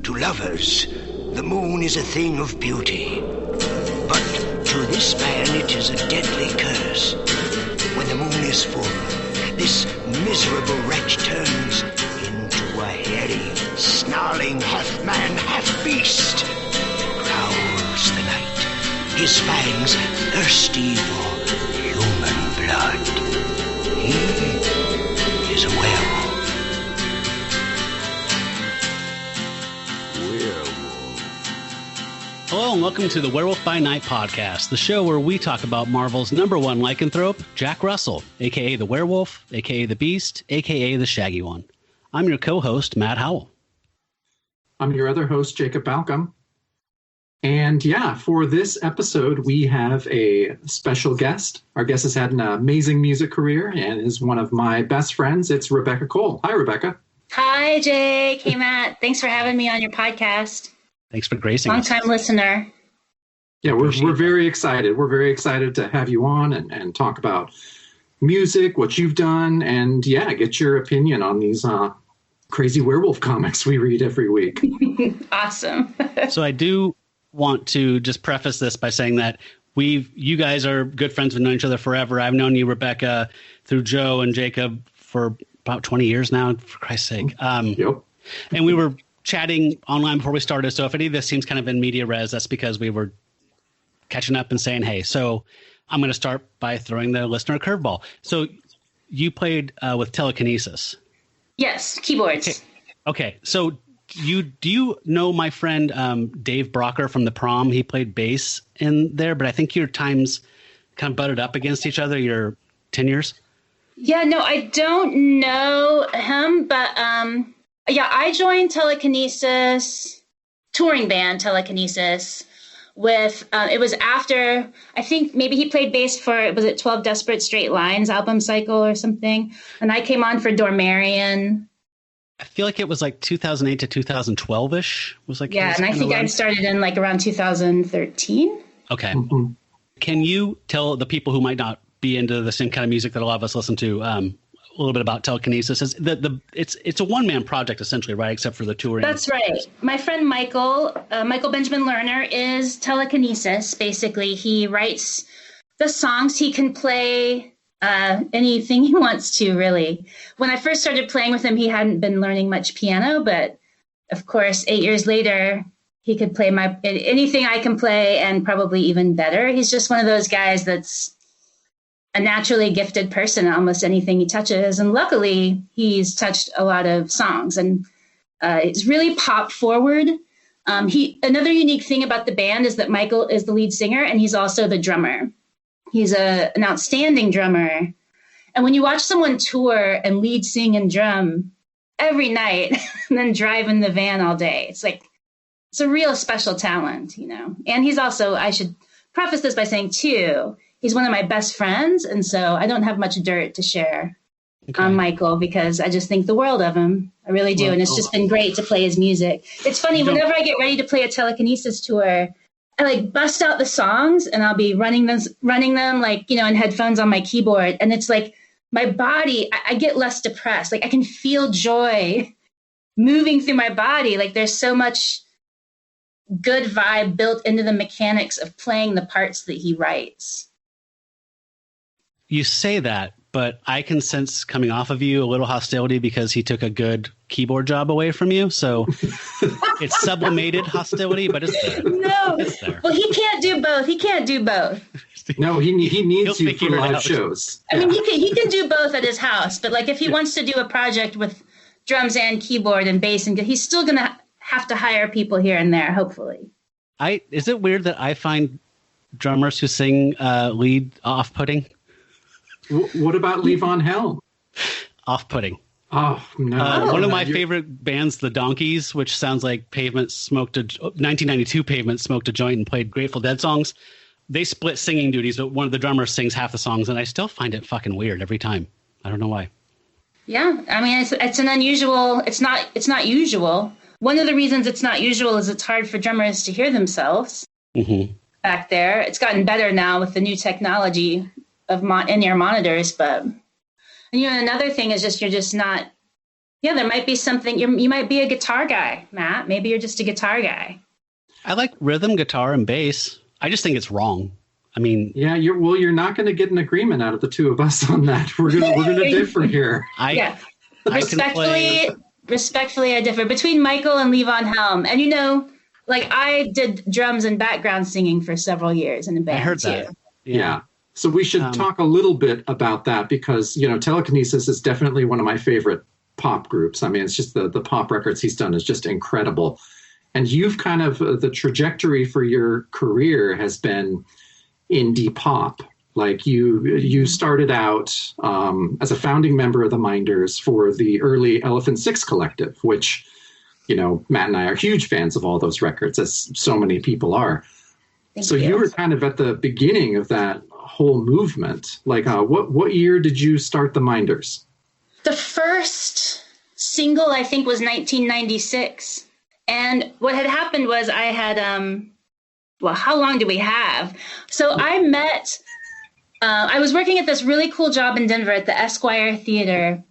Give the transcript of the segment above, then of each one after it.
To lovers, the moon is a thing of beauty. But to this man it is a deadly curse. When the moon is full, this miserable wretch turns into a hairy, snarling half-man, half-beast. Growls the night, his fangs thirsty for human blood. He is a werewolf. Hello and welcome to the Werewolf by Night podcast, the show where we talk about Marvel's #1 lycanthrope, Jack Russell, a.k.a. the Werewolf, a.k.a. the Beast, a.k.a. the Shaggy One. I'm your co-host, Matt Howell. I'm your other host, Jacob Balcom. And yeah, for this episode, we have a special guest. Our guest has had an amazing music career and is one of my best friends. It's Rebecca Cole. Hi, Rebecca. Hi, Jake. Hey, Matt. Thanks for having me on your podcast. Thanks for gracing us. Long-time listener. Yeah, we're very excited. We're very excited to have you on and talk about music, what you've done, and yeah, get your opinion on these crazy werewolf comics we read every week. Awesome. So I do want to just preface this by saying that you guys are good friends. We've known each other forever. I've known you, Rebecca, through Joe and Jacob for about 20 years now, for Christ's sake. Yep. And we were chatting online before we started. So if any of this seems kind of in media res, that's because we were catching up and saying, hey, so I'm going to start by throwing the listener a curveball. So you played with Telekinesis. Yes, keyboards. Okay. So do you know my friend Dave Brocker from The Prom? He played bass in there, but I think your times kind of butted up against each other, your tenures. Yeah, no, I don't know him, but yeah, I joined Telekinesis, touring band Telekinesis, with, it was after, I think maybe he played bass for, was it 12 Desperate Straight Lines album cycle or something? And I came on for Dormarian. I feel like it was like 2008 to 2012-ish. Was like yeah, and I think I started in like around 2013. Okay. Mm-hmm. Can you tell the people who might not be into the same kind of music that a lot of us listen to a little bit about Telekinesis? It's a one-man project essentially, right? Except for the touring. That's right. My friend Michael Benjamin Lerner is Telekinesis. Basically, he writes the songs. He can play anything he wants to, really. When I first started playing with him, he hadn't been learning much piano, but of course, 8 years later, he could play anything I can play and probably even better. He's just one of those guys that's a naturally gifted person at almost anything he touches. And luckily, he's touched a lot of songs and it's really pop forward. Another unique thing about the band is that Michael is the lead singer and he's also the drummer. He's an outstanding drummer. And when you watch someone tour and lead, sing, and drum every night and then drive in the van all day, it's a real special talent, you know. And he's also, I should preface this by saying too, he's one of my best friends, and so I don't have much dirt to share on Michael because I just think the world of him. I really do, and it's just been great to play his music. It's funny, whenever I get ready to play a Telekinesis tour, I bust out the songs, and I'll be running them in headphones on my keyboard, and it's like my body, I get less depressed. I can feel joy moving through my body. There's so much good vibe built into the mechanics of playing the parts that he writes. You say that, but I can sense coming off of you a little hostility because he took a good keyboard job away from you. So it's sublimated hostility, but it's there. No. It's there. Well, he can't do both. No, he needs you for live shows. I mean, he can do both at his house, but if he wants to do a project with drums and keyboard and bass, and he's still going to have to hire people here and there, hopefully. Is it weird that I find drummers who sing lead off-putting? What about Levon Helm? Off-putting. Oh, no. One of my favorite bands, The Donkeys, which sounds like 1992 Pavement smoked a joint and played Grateful Dead songs. They split singing duties, but one of the drummers sings half the songs, and I still find it fucking weird every time. I don't know why. Yeah, I mean, it's an unusual. It's not usual. One of the reasons it's not usual is it's hard for drummers to hear themselves back there. It's gotten better now with the new technology of in-ear monitors, but another thing is you're just not Yeah, there might be something. You might be a guitar guy, Matt. Maybe you're just a guitar guy. I like rhythm, guitar, and bass. I just think it's wrong. I mean, yeah, you're not going to get an agreement out of the two of us on that. We're gonna differ here. Respectfully, I differ between Michael and Lee Von Helm. And like I did drums and background singing for several years in a band. I heard too. that. Yeah. So we should talk a little bit about that because Telekinesis is definitely one of my favorite pop groups. I mean, it's just the pop records he's done is just incredible. And you've kind of the trajectory for your career has been indie pop. Like you started out as a founding member of the Minders for the early Elephant Six Collective, which, Matt and I are huge fans of all those records, as so many people are. Thank so you were kind of at the beginning of that whole movement. Like what year did you start the Minders? The first single, I think, was 1996. And what had happened was I had, how long do we have? So I met, I was working at this really cool job in Denver at the Esquire Theater,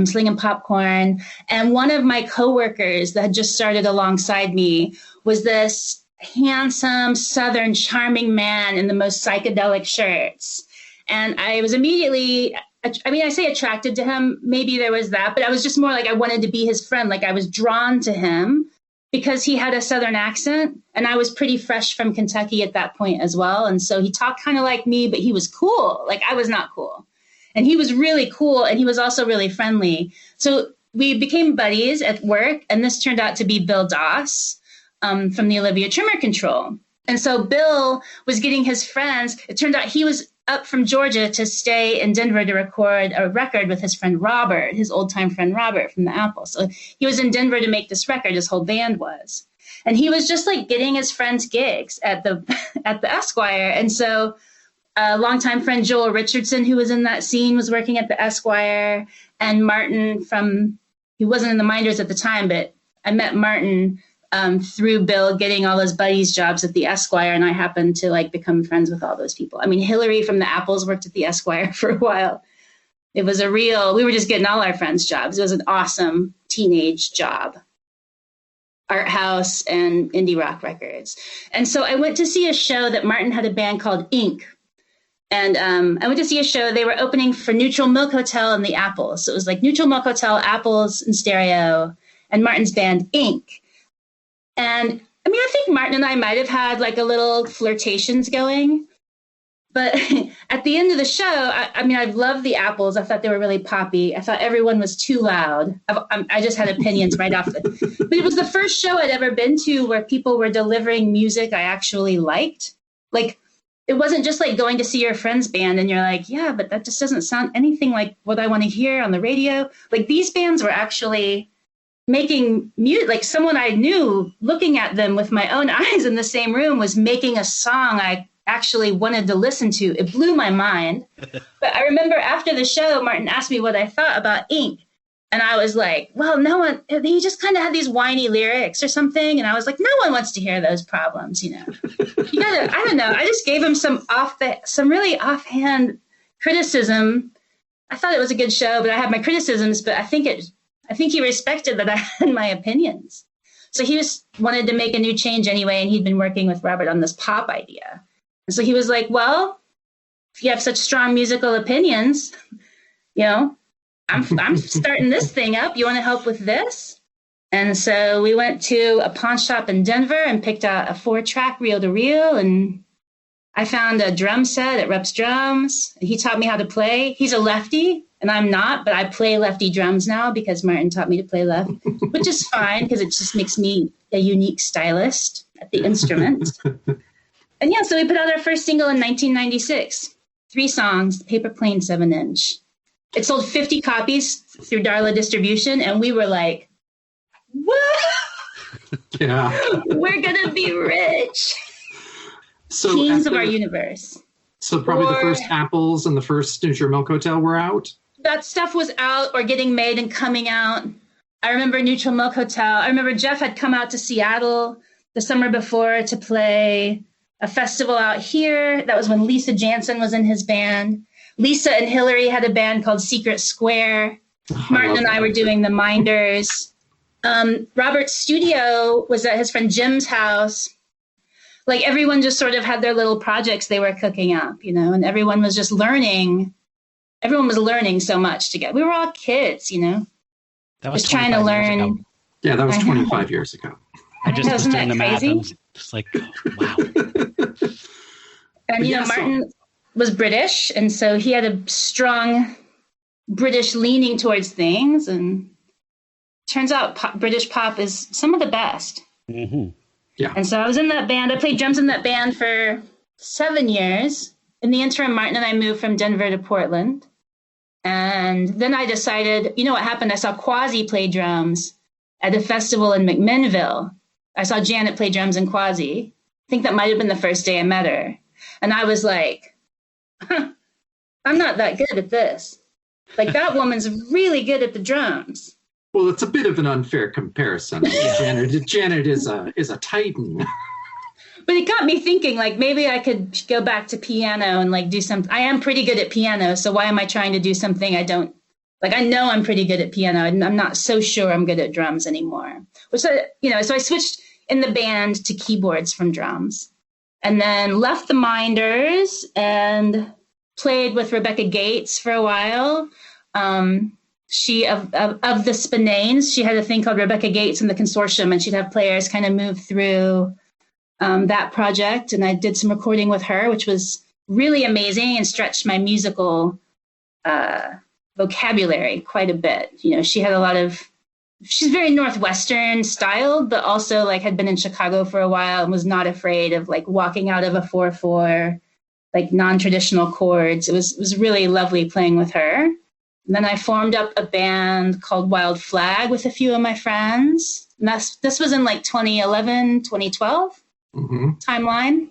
slinging popcorn. And one of my coworkers that had just started alongside me was this handsome, Southern, charming man in the most psychedelic shirts. And I was immediately, I say attracted to him. Maybe there was that, but I was just more like I wanted to be his friend. Like I was drawn to him because he had a Southern accent and I was pretty fresh from Kentucky at that point as well. And so he talked kind of like me, but he was cool. Like I was not cool. And he was really cool. And he was also really friendly. So we became buddies at work. And this turned out to be Bill Doss from the Olivia Trimmer Control. And so Bill was getting his friends. It turned out he was up from Georgia to stay in Denver to record a record with his friend Robert, his old time friend Robert from the Apple. So he was in Denver to make this record. His whole band was, and he was just like getting his friends gigs at the Esquire. And so a longtime friend Joel Richardson, who was in that scene, was working at the Esquire, and Martin he wasn't in the Minders at the time, but I met Martin through Bill getting all his buddies jobs at the Esquire, and I happened to become friends with all those people. I mean, Hillary from the Apples worked at the Esquire for a while. It was we were just getting all our friends jobs. It was an awesome teenage job. Art house and indie rock records. And so I went to see a show that Martin had a band called Ink. And I went to see a show. They were opening for Neutral Milk Hotel and the Apples. So it was like Neutral Milk Hotel, Apples in stereo, and Martin's band Ink. And I mean, I think Martin and I might have had a little flirtations going. But at the end of the show, I loved the Apples. I thought they were really poppy. I thought everyone was too loud. I just had opinions right off. But it was the first show I'd ever been to where people were delivering music I actually liked. It wasn't just going to see your friend's band and you're like, yeah, but that just doesn't sound anything like what I want to hear on the radio. These bands were actually making music. Someone I knew, looking at them with my own eyes in the same room, was making a song I actually wanted to listen to. It blew my mind. But I remember after the show, Martin asked me what I thought about Ink. And I was like, well, no one, he just kind of had these whiny lyrics or something. And I was like, no one wants to hear those problems, You gotta, I don't know. I just gave him some really offhand criticism. I thought it was a good show, but I had my criticisms, but I think he respected that I had my opinions. So he wanted to make a new change anyway. And he'd been working with Robert on this pop idea. And so he was like, well, if you have such strong musical opinions, I'm starting this thing up. You want to help with this? And so we went to a pawn shop in Denver and picked out a 4-track reel-to-reel. And I found a drum set at Rep's Drums. He taught me how to play. He's a lefty, and I'm not, but I play lefty drums now because Martin taught me to play left, which is fine because it just makes me a unique stylist at the instrument. And yeah, so we put out our first single in 1996. 3 songs, Paper Plane 7-inch. It sold 50 copies through Darla Distribution, and we were like, whoa! Yeah. We're going to be rich. So Kings of our universe. So probably the first Apples and the first Neutral Milk Hotel were out? That stuff was out or getting made and coming out. I remember Neutral Milk Hotel. I remember Jeff had come out to Seattle the summer before to play a festival out here. That was when Lisa Jansen was in his band. Lisa and Hillary had a band called Secret Square. Martin and I were doing the Minders. Robert's studio was at his friend Jim's house. Like everyone just sort of had their little projects they were cooking up, and everyone was just learning. Everyone was learning so much together. We were all kids, That was just trying to learn. Yeah, that was 25 years ago. I just was doing the math. Crazy? I was just like, wow. And, Martin was British. And so he had a strong British leaning towards things. And turns out British pop is some of the best. Mm-hmm. Yeah. And so I was in that band. I played drums in that band for 7 years. In the interim, Martin and I moved from Denver to Portland. And then I decided, what happened? I saw Quasi play drums at a festival in McMinnville. I saw Janet play drums in Quasi. I think that might have been the first day I met her. And I was like, I'm not that good at this. Like, that woman's really good at the drums. Well, it's a bit of an unfair comparison. Janet is a titan. But it got me thinking, like, maybe I could go back to piano and, like, do something. I am pretty good at piano, so why am I trying to do something I don't... Like, I know I'm pretty good at piano, and I'm not so sure I'm good at drums anymore. So I switched in the band to keyboards from drums. And then left the Minders and played with Rebecca Gates for a while. She, of the Spinanes, she had a thing called Rebecca Gates in the Consortium, and she'd have players kind of move through... that project, and I did some recording with her, which was really amazing and stretched my musical vocabulary quite a bit. She had she's very Northwestern styled, but also like had been in Chicago for a while and was not afraid of like walking out of a 4/4, like non-traditional chords. It was really lovely playing with her. And then I formed up a band called Wild Flag with a few of my friends. And this was in like 2011, 2012. Mm-hmm. Timeline.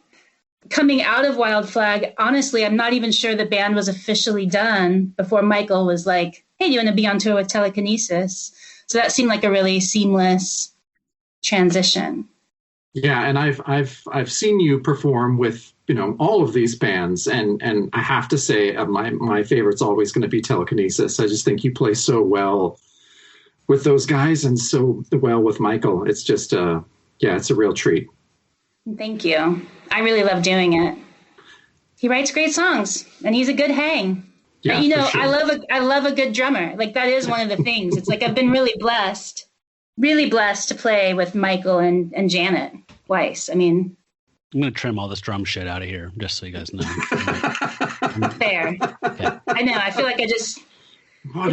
Coming out of Wild Flag, honestly, I'm not even sure the band was officially done before Michael was like, hey, do you want to be on tour with Telekinesis? So that seemed like a really seamless transition. Yeah, and I've seen you perform with all of these bands, and I have to say my favorite's always going to be Telekinesis. I just think you play so well with those guys and so well with Michael. It's just it's a real treat. Thank you. I really love doing it. He writes great songs, and he's a good hang. Yeah, but, sure. I love a good drummer. Like, that is one of the things. It's like I've been really blessed to play with Michael and Janet Weiss. I mean, I'm going to trim all this drum shit out of here, just so you guys know. Fair. Okay. I know. I feel like it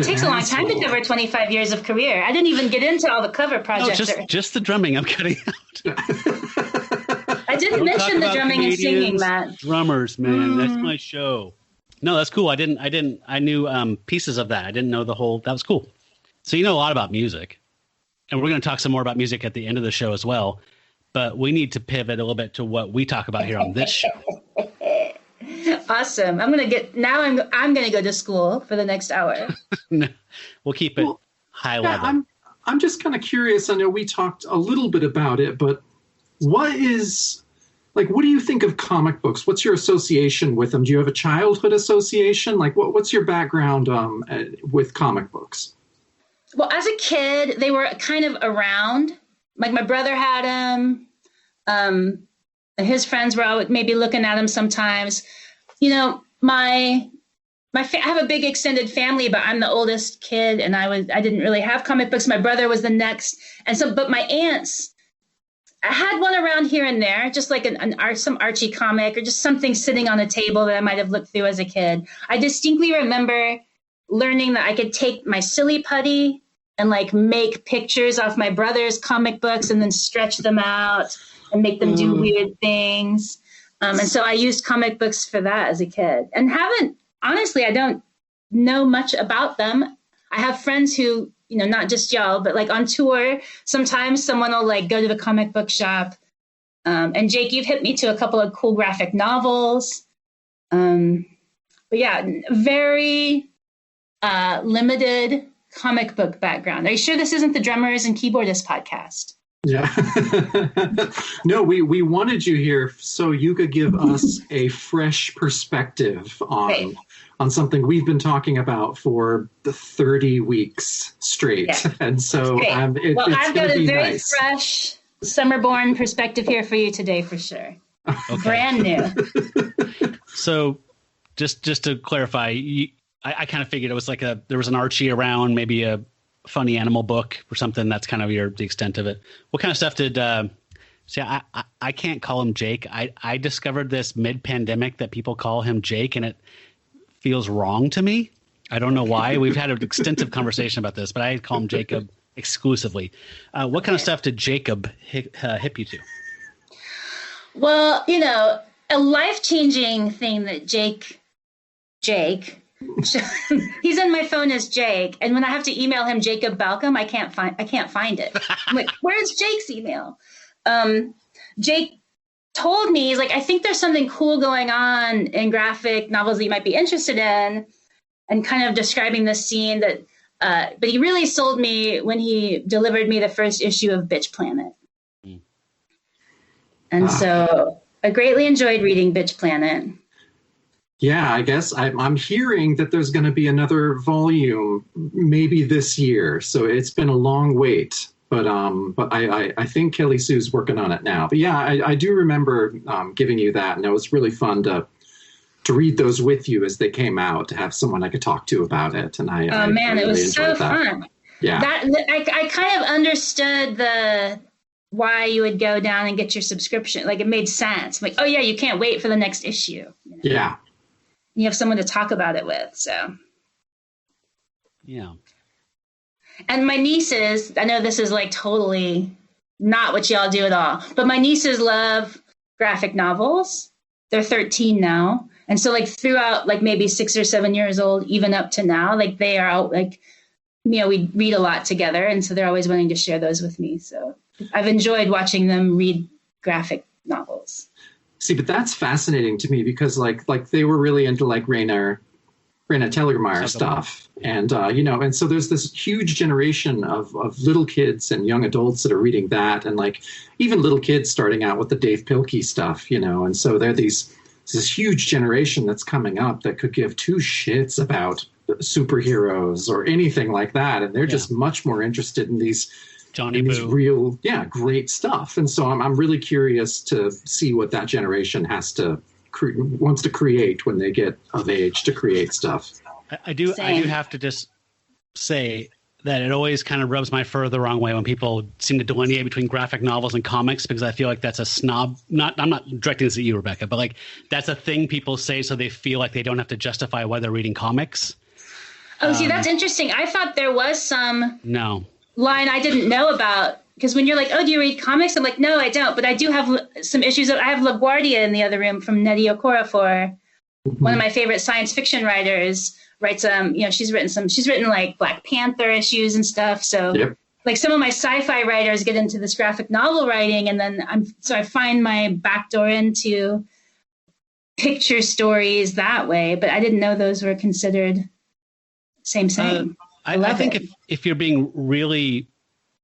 takes a long time to cover 25 years of career. I didn't even get into all the cover projects. No, just the drumming I'm cutting out. I didn't mention the drumming and singing, Matt. Drummers, man. That's my show. No, that's cool. I knew pieces of that. I didn't know the whole. That was cool. So you know a lot about music. And we're going to talk some more about music at the end of the show as well. But we need to pivot a little bit to what we talk about here on this show. Awesome. I'm going to go to school for the next hour. We'll keep it high level. I'm just kind of curious. I know we talked a little bit about it, but what do you think of comic books? What's your association with them? Do you have a childhood association? Like, what's your background with comic books? Well, as a kid, they were kind of around. Like, my brother had them. His friends were maybe looking at them sometimes. I have a big extended family, but I'm the oldest kid, and I didn't really have comic books. My brother was the next, but my aunts. I had one around here and there, just like some Archie comic or just something sitting on a table that I might have looked through as a kid. I distinctly remember learning that I could take my silly putty and like make pictures off my brother's comic books and then stretch them out and make them do weird things. And so I used comic books for that as a kid, and honestly, I don't know much about them. I have friends who, not just y'all, but like on tour, sometimes someone will like go to the comic book shop. And Jake, you've hit me to a couple of cool graphic novels. But yeah, very limited comic book background. Are you sure this isn't the Drummers and Keyboardists podcast? Yeah. No, we wanted you here so you could give us a fresh perspective Right. on something we've been talking about for the 30 weeks straight. Yeah. And so Great. Well, it's I've going got to a be very nice. fresh summer-born perspective here for you today, for sure. Okay. Brand new. So just to clarify, I kind of figured it was like there was an Archie around, maybe a funny animal book or something. That's kind of the extent of it. What kind of stuff did see, I can't call him Jake. I discovered this mid-pandemic that people call him Jake, and it feels wrong to me. I don't know why. We've had an extensive conversation about this, but I call him Jacob exclusively. What kind of stuff did Jacob hip you to? Well, a life-changing thing that Jake, he's in my phone as Jake, and when I have to email him Jacob Balcom, I can't find it. I'm like, where's Jake's email? Jake told me, he's like, I think there's something cool going on in graphic novels that you might be interested in, and kind of describing this scene that. But he really sold me when he delivered me the first issue of Bitch Planet. And so I greatly enjoyed reading Bitch Planet. Yeah, I guess I'm hearing that there's going to be another volume maybe this year. So it's been a long wait, but I think Kelly Sue's working on it now. But yeah, I do remember giving you that, and it was really fun to read those with you as they came out, to have someone I could talk to about it. And I it was so fun. Yeah, I kind of understood why you would go down and get your subscription. Like, it made sense. Like, oh yeah, you can't wait for the next issue. Yeah. You have someone to talk about it with. So yeah. And my nieces, I know this is like totally not what y'all do at all, but my nieces love graphic novels. They're 13 now. And so like throughout like maybe 6 or 7 years old, even up to now, like they are out, like, we read a lot together. And so they're always wanting to share those with me. So I've enjoyed watching them read graphic novels. See, but that's fascinating to me because like they were really into like Raina Telgemeier stuff. And, and so there's this huge generation of little kids and young adults that are reading that. And like even little kids starting out with the Dave Pilkey stuff, and so they're this huge generation that's coming up that could give two shits about superheroes or anything like that. And they're just much more interested in these real, great stuff. And so I'm really curious to see what that generation wants to create when they get of age to create stuff. I do have to just say that it always kind of rubs my fur the wrong way when people seem to delineate between graphic novels and comics, because I feel like that's a snob. I'm not directing this at you, Rebecca, but like that's a thing people say so they feel like they don't have to justify why they're reading comics. Oh, see, that's interesting. I thought there was some line I didn't know about, because when you're like, oh, do you read comics? I'm like, no, I don't. But I do have some issues. I have LaGuardia in the other room from Nnedi Okorafor, one of my favorite science fiction writers. Writes she's written like Black Panther issues and stuff. So like some of my sci-fi writers get into this graphic novel writing, and then I find my backdoor into picture stories that way. But I didn't know those were considered same. I think if you're being really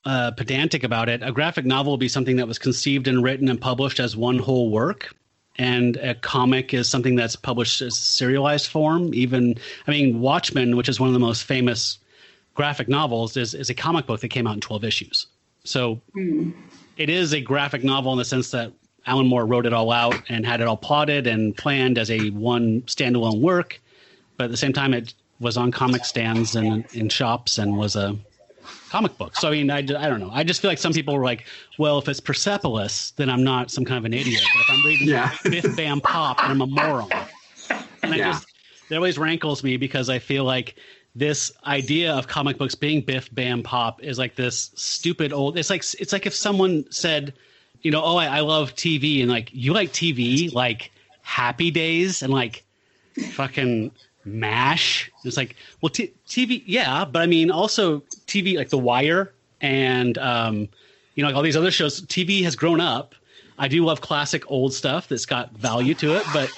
pedantic about it, a graphic novel will be something that was conceived and written and published as one whole work. And a comic is something that's published as serialized form. Watchmen, which is one of the most famous graphic novels, is a comic book that came out in 12 issues. So it is a graphic novel in the sense that Alan Moore wrote it all out and had it all plotted and planned as a one standalone work. But at the same time, it was on comic stands and in shops and was a comic book. So, I don't know. I just feel like some people were like, well, if it's Persepolis, then I'm not some kind of an idiot. But if I'm reading Biff Bam Pop, then I'm a moron. And that always rankles me, because I feel like this idea of comic books being Biff Bam Pop is like this stupid old, it's like if someone said, I love TV, and like, you like TV, like Happy Days and like fucking MASH. It's like, well, TV, yeah, but also TV, like The Wire and like all these other shows. TV has grown up. I do love classic old stuff that's got value to it, but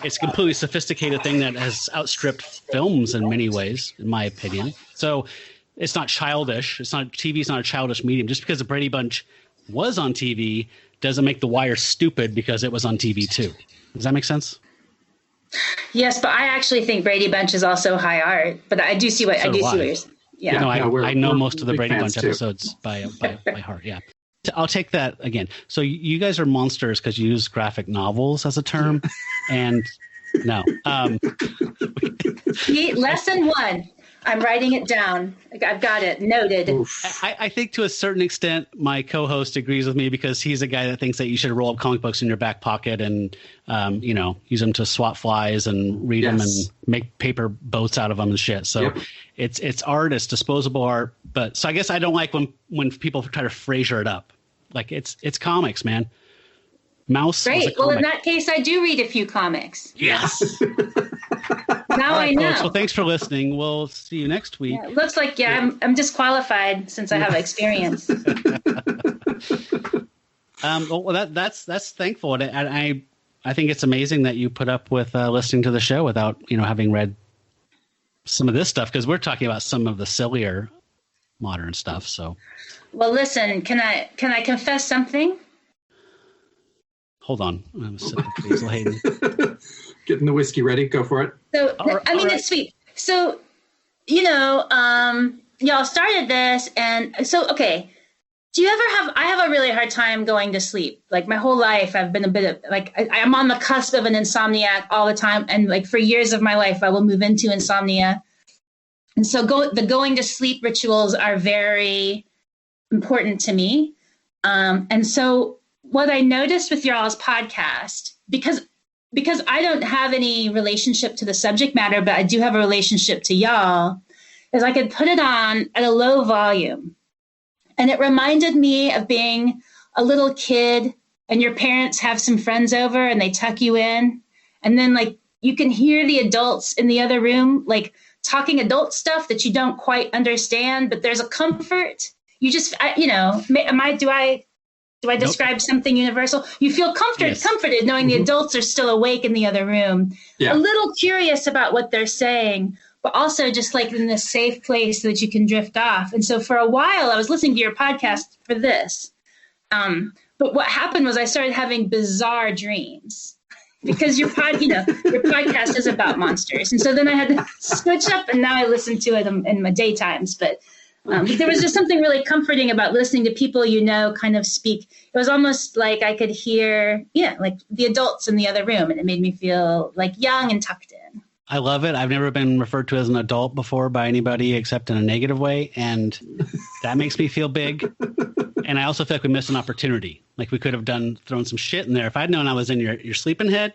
it's a completely sophisticated thing that has outstripped films in many ways, in my opinion. So it's not childish. TV's not a childish medium. Just because the Brady Bunch was on TV doesn't make The Wire stupid because it was on TV too. Does that make sense? Yes, but I actually think Brady Bunch is also high art. But I do see what So I do do see what I. you're saying. Yeah. No, I know we're most of the big Brady fans Bunch too. episodes by heart. Yeah. I'll take that again. So you guys are monsters because you use graphic novels as a term, and no. Lesson 1. I'm writing it down. I've got it noted. I think to a certain extent, my co-host agrees with me because he's a guy that thinks that you should roll up comic books in your back pocket and, use them to swat flies and read them and make paper boats out of them and shit. So it's art, it's disposable art. But so I guess I don't like when people try to Frasier it up. Like it's comics, man. Mouse. Great. Well, in that case, I do read a few comics. Yes. Now I know. Folks, well, thanks for listeing. We'll see you next week. Yeah, it looks like I'm disqualified since I have experience. Well, that's thankful, and I think it's amazing that you put up with listening to the show without having read some of this stuff, because we're talking about some of the sillier modern stuff. So, well, listen, can I confess something? Hold on, I'm sipping Hazel Hayden. Getting the whiskey ready. Go for it. So, it's sweet. So, y'all started this, and so, okay. Do you ever I have a really hard time going to sleep. Like my whole life, I've been a bit of I'm on the cusp of an insomniac all the time. And like for years of my life, I will move into insomnia. And so the going to sleep rituals are very important to me. And so what I noticed with y'all's podcast, because I don't have any relationship to the subject matter, but I do have a relationship to y'all, is I could put it on at a low volume. And it reminded me of being a little kid and your parents have some friends over and they tuck you in. And then you can hear the adults in the other room, talking adult stuff that you don't quite understand, but there's a comfort. You just, do I describe something universal? You feel comforted knowing the adults are still awake in the other room. Yeah. A little curious about what they're saying, but also just in this safe place so that you can drift off. And so for a while, I was listening to your podcast for this. But what happened was I started having bizarre dreams because your podcast is about monsters. And so then I had to switch up, and now I listen to it in my daytimes. But there was just something really comforting about listening to people kind of speak. It was almost like I could hear, the adults in the other room, and it made me feel young and tucked in. I love it. I've never been referred to as an adult before by anybody except in a negative way, and that makes me feel big. And I also feel like we missed an opportunity. We could have thrown some shit in there. If I'd known I was in your sleeping head,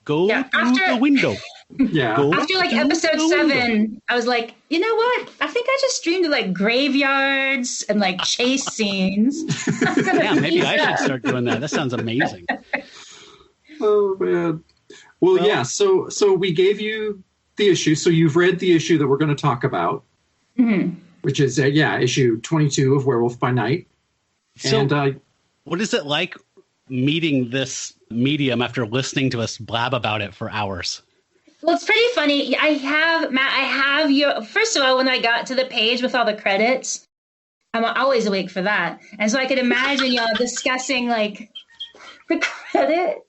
go through the window. Yeah. After episode 7, I was like, you know what? I think I just dreamed graveyards and chase scenes. Yeah, maybe I should start doing that. That sounds amazing. Oh man. Well, yeah. So we gave you the issue. So you've read the issue that we're going to talk about, which is issue 22 of Werewolf by Night. So, and what is it like meeting this medium after listening to us blab about it for hours? Well, it's pretty funny. I have your, first of all, when I got to the page with all the credits, I'm always awake for that. And so I could imagine y'all discussing the credits.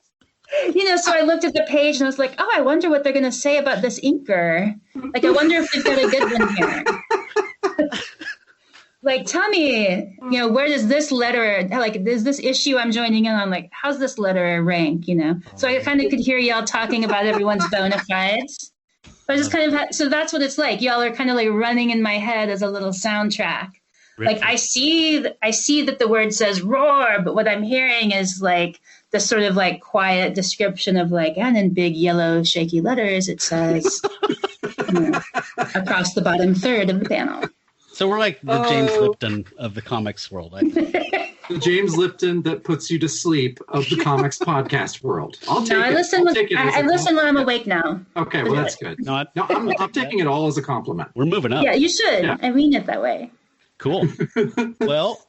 So I looked at the page and I was like, oh, I wonder what they're going to say about this inker. I wonder if they've got a good one here. Tell me, where does this letter, is this issue I'm joining in on, how's this letter rank, So I kind of could hear y'all talking about everyone's bona fides. But I just kind of so that's what it's like. Y'all are kind of running in my head as a little soundtrack. I see that the word says roar, but what I'm hearing is the sort of quiet description of and in big yellow shaky letters it says across the bottom third of the panel. So we're the James Lipton of the comics world, I think. The James Lipton that puts you to sleep of the comics podcast world. I'll take it. I listen when I'm awake now. Okay, well that's good. No, I'm taking it all as a compliment. We're moving up. Yeah, you should. Yeah. I mean it that way. Cool. Well,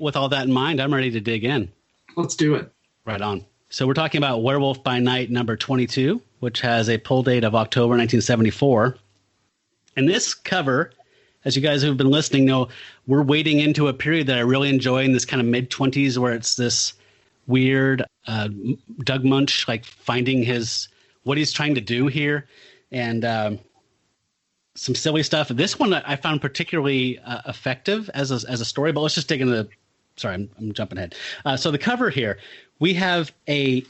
with all that in mind, I'm ready to dig in. Let's do it. Right on. So we're talking about Werewolf by Night number 22, which has a pull date of October 1974. And this cover as you guys who've been listening know, we're wading into a period that I really enjoy in this kind of mid-20s where it's this weird Doug Munch, like finding what he's trying to do here, and some silly stuff. This one I found particularly effective as a story, but let's just dig into the. Sorry, I'm jumping ahead. So the cover here, we have a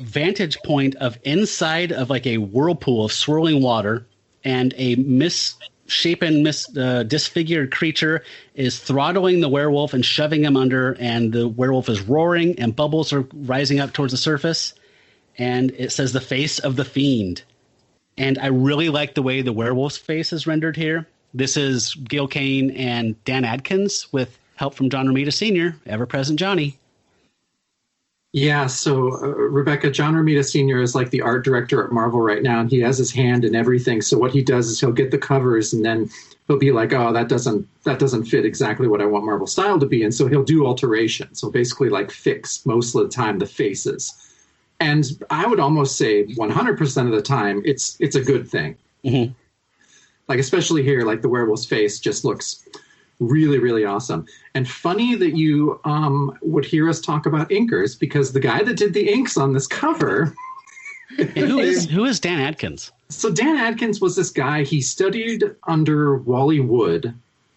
vantage point of inside of like a whirlpool of swirling water, and a misshapen, disfigured creature is throttling the werewolf and shoving him under, and the werewolf is roaring, and bubbles are rising up towards the surface, and it says the face of the Fiend. And I really like the way the werewolf's face is rendered here. This is Gil Kane and Dan Adkins with help from John Romita Sr., ever-present Johnny. Yeah, so Rebecca, John Romita Sr. is like the art director at Marvel right now, and he has his hand in everything. So what he does is he'll get the covers, and then he'll be like, oh, that doesn't fit exactly what I want Marvel style to be. And so he'll do alterations. So basically like fix most of the time the faces. And I would almost say 100% of the time, it's a good thing. Mm-hmm. Like, especially here, like the werewolf's face just looks really, really awesome. And funny that you would hear us talk about inkers, because the guy that did the inks on this cover... who is Dan Adkins? So Dan Adkins was this guy. He studied under Wally Wood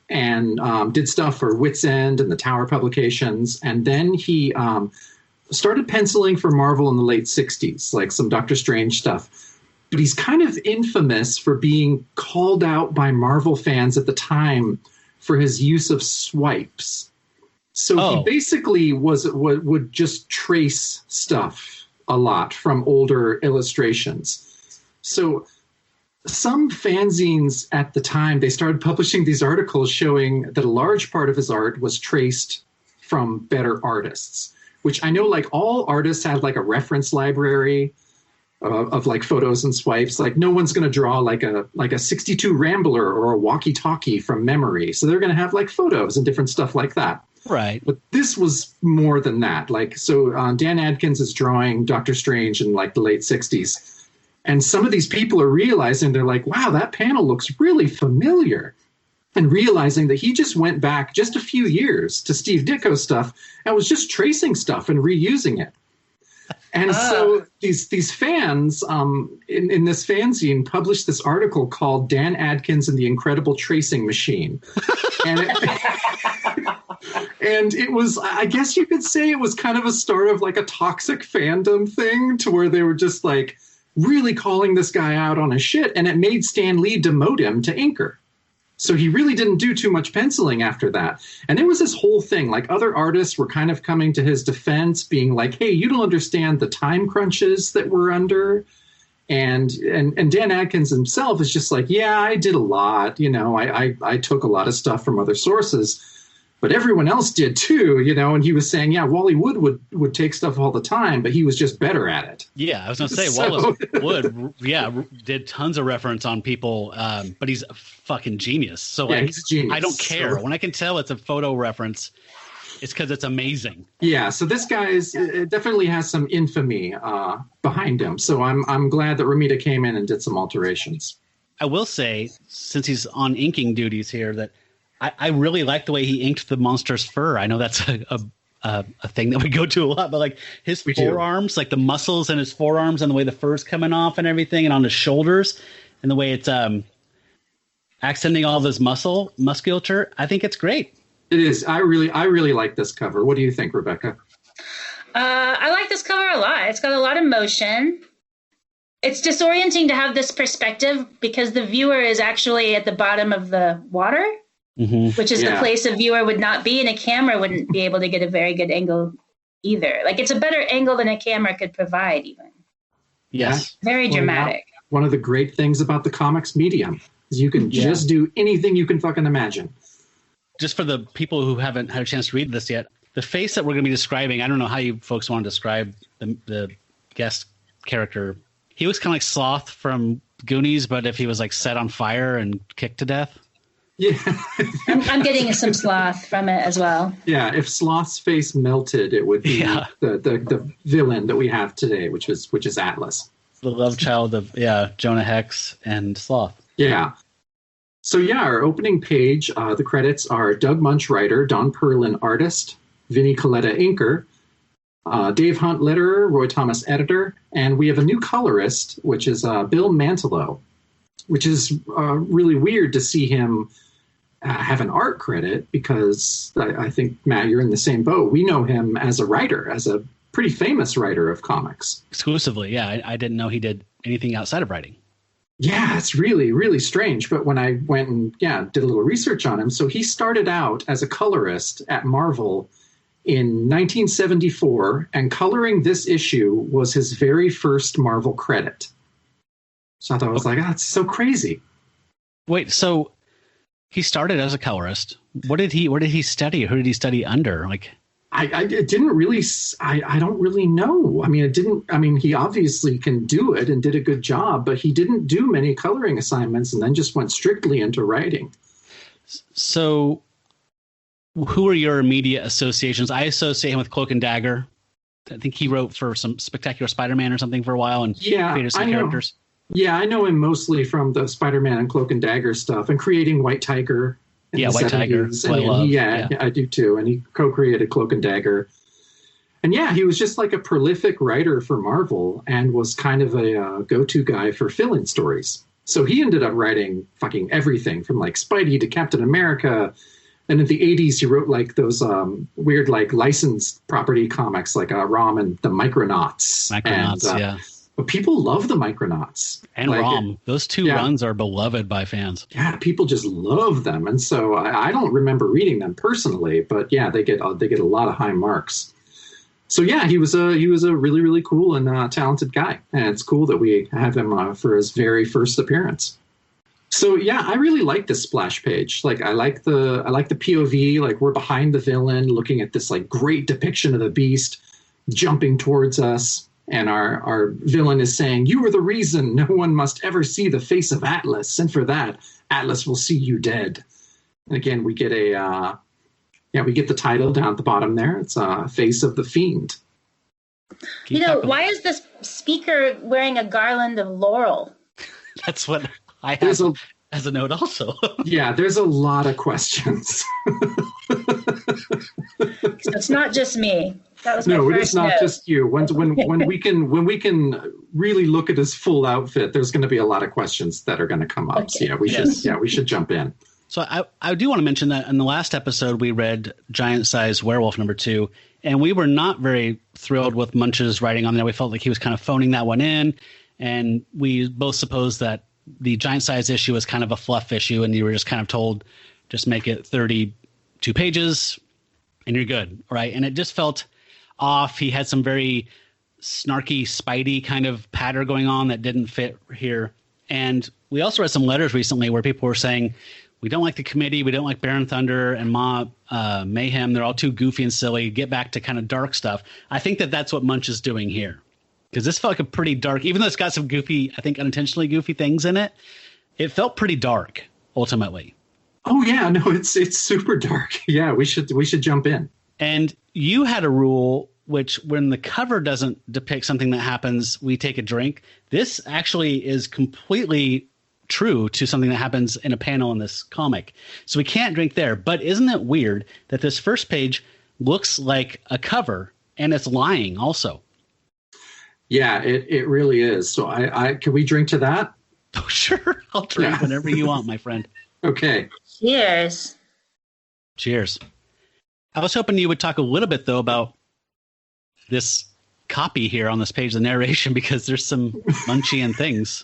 and did stuff for Wits End and the Tower publications. And then he started penciling for Marvel in the late 60s, like some Doctor Strange stuff. But he's kind of infamous for being called out by Marvel fans at the time for his use of swipes. So he basically would just trace stuff a lot from older illustrations. So some fanzines at the time, they started publishing these articles showing that a large part of his art was traced from better artists, which I know like all artists have like a reference library of like photos and swipes. Like no one's going to draw like a 62 Rambler or a walkie-talkie from memory. So they're going to have like photos and different stuff like that. Right. But this was more than that. Like, so Dan Adkins is drawing Doctor Strange in like the late 60s. And some of these people are realizing, they're like, wow, that panel looks really familiar. And realizing that he just went back just a few years to Steve Ditko stuff and was just tracing stuff and reusing it. And so these fans in this fanzine published this article called Dan Adkins and the Incredible Tracing Machine. And it was, I guess you could say it was kind of a start of like a toxic fandom thing, to where they were just like really calling this guy out on his shit. And it made Stan Lee demote him to inker. So he really didn't do too much penciling after that. And it was this whole thing. Like other artists were kind of coming to his defense, being like, hey, you don't understand the time crunches that we're under. And Dan Adkins himself is just like, yeah, I did a lot. You know, I took a lot of stuff from other sources, but everyone else did too, you know. And he was saying, yeah, Wally Wood would take stuff all the time, but he was just better at it. Yeah, I was going to say, Wallace Wood, did tons of reference on people, but he's a fucking genius. So like, he's a genius. I don't care. When I can tell it's a photo reference, it's because it's amazing. Yeah, so this guy definitely has some infamy behind him. So I'm glad that Romita came in and did some alterations. I will say, since he's on inking duties here, that I really like the way he inked the monster's fur. I know that's a thing that we go to a lot, but like his forearms, like the muscles in his forearms and the way the fur's coming off and everything, and on his shoulders, and the way it's accenting all of his musculature. I think it's great. It is. I really like this cover. What do you think, Rebecca? I like this cover a lot. It's got a lot of motion. It's disorienting to have this perspective because the viewer is actually at the bottom of the water. Mm-hmm. Which is the place a viewer would not be, and a camera wouldn't be able to get a very good angle either. Like it's a better angle than a camera could provide even. Yes. Very dramatic. One of the great things about the comics medium is you can just do anything you can fucking imagine. Just for the people who haven't had a chance to read this yet, the face that we're going to be describing, I don't know how you folks want to describe the guest character. He looks kind of like Sloth from Goonies, but if he was like set on fire and kicked to death. Yeah, I'm getting some Sloth from it as well. Yeah, if Sloth's face melted, it would be the villain that we have today, which is Atlas, the love child of Jonah Hex and Sloth. Yeah, So yeah, our opening page, the credits are Doug Munch writer, Don Perlin artist, Vinnie Coletta inker, Dave Hunt letterer, Roy Thomas editor, and we have a new colorist, which is Bill Mantelow, which is really weird to see him have an art credit because I think, Matt, you're in the same boat. We know him as a writer, as a pretty famous writer of comics. Exclusively, yeah. I didn't know he did anything outside of writing. Yeah, it's really, really strange. But when I went and did a little research on him, so he started out as a colorist at Marvel in 1974, and coloring this issue was his very first Marvel credit. So I thought, I was like, it's so crazy. Wait, so he started as a colorist. What did he study? Who did he study under? Like, I didn't really, I don't really know. I mean, he obviously can do it and did a good job, but he didn't do many coloring assignments and then just went strictly into writing. So who are your immediate associations? I associate him with Cloak and Dagger. I think he wrote for some Spectacular Spider-Man or something for a while and created some characters. Yeah, I know him mostly from the Spider-Man and Cloak and Dagger stuff and creating White Tiger. White Tiger. I do too. And he co-created Cloak and Dagger. And he was just like a prolific writer for Marvel and was kind of a go-to guy for fill-in stories. So he ended up writing fucking everything from like Spidey to Captain America. And in the 80s, he wrote like those weird like licensed property comics like Rom and the Micronauts. But people love the Micronauts. And like, Rom. Those two runs are beloved by fans. Yeah, people just love them. And so I don't remember reading them personally, but they get a lot of high marks. So he was a really, really cool and talented guy. And it's cool that we have him for his very first appearance. So I really like this splash page. Like I like the POV, like we're behind the villain looking at this like great depiction of the beast jumping towards us. And our villain is saying, "You are the reason no one must ever see the face of Atlas. And for that, Atlas will see you dead." And again, we get we get the title down at the bottom there. It's Face of the Fiend. Why is this speaker wearing a garland of laurel? That's what I have as a note also. There's a lot of questions. It's not just me. No, it is not just you. When we can really look at his full outfit, there's going to be a lot of questions that are going to come up. Okay. So we should jump in. So I do want to mention that in the last episode we read Giant Size Werewolf #2, and we were not very thrilled with Munch's writing on there. We felt like he was kind of phoning that one in, and we both supposed that the Giant Size issue was kind of a fluff issue, and you were just kind of told, just make it 32 pages, and you're good, right? And it just felt off. He had some very snarky Spidey kind of patter going on that didn't fit here. And we also read some letters recently where people were saying, we don't like the committee, we don't like Baron Thunder and Mayhem. They're all too goofy and silly. Get back to kind of dark stuff. I think that's what Munch is doing here. Because this felt like a pretty dark, even though it's got some goofy, I think unintentionally goofy things in it, it felt pretty dark, ultimately. Oh, yeah, no, it's super dark. Yeah, we should jump in. And you had a rule which when the cover doesn't depict something that happens, we take a drink. This actually is completely true to something that happens in a panel in this comic. So we can't drink there. But isn't it weird that this first page looks like a cover and it's lying also? Yeah, it really is. So I can we drink to that? Oh, sure. I'll drink whenever you want, my friend. Okay. Cheers. Cheers. I was hoping you would talk a little bit, though, about this copy here on this page, the narration, because there's some Munchian things.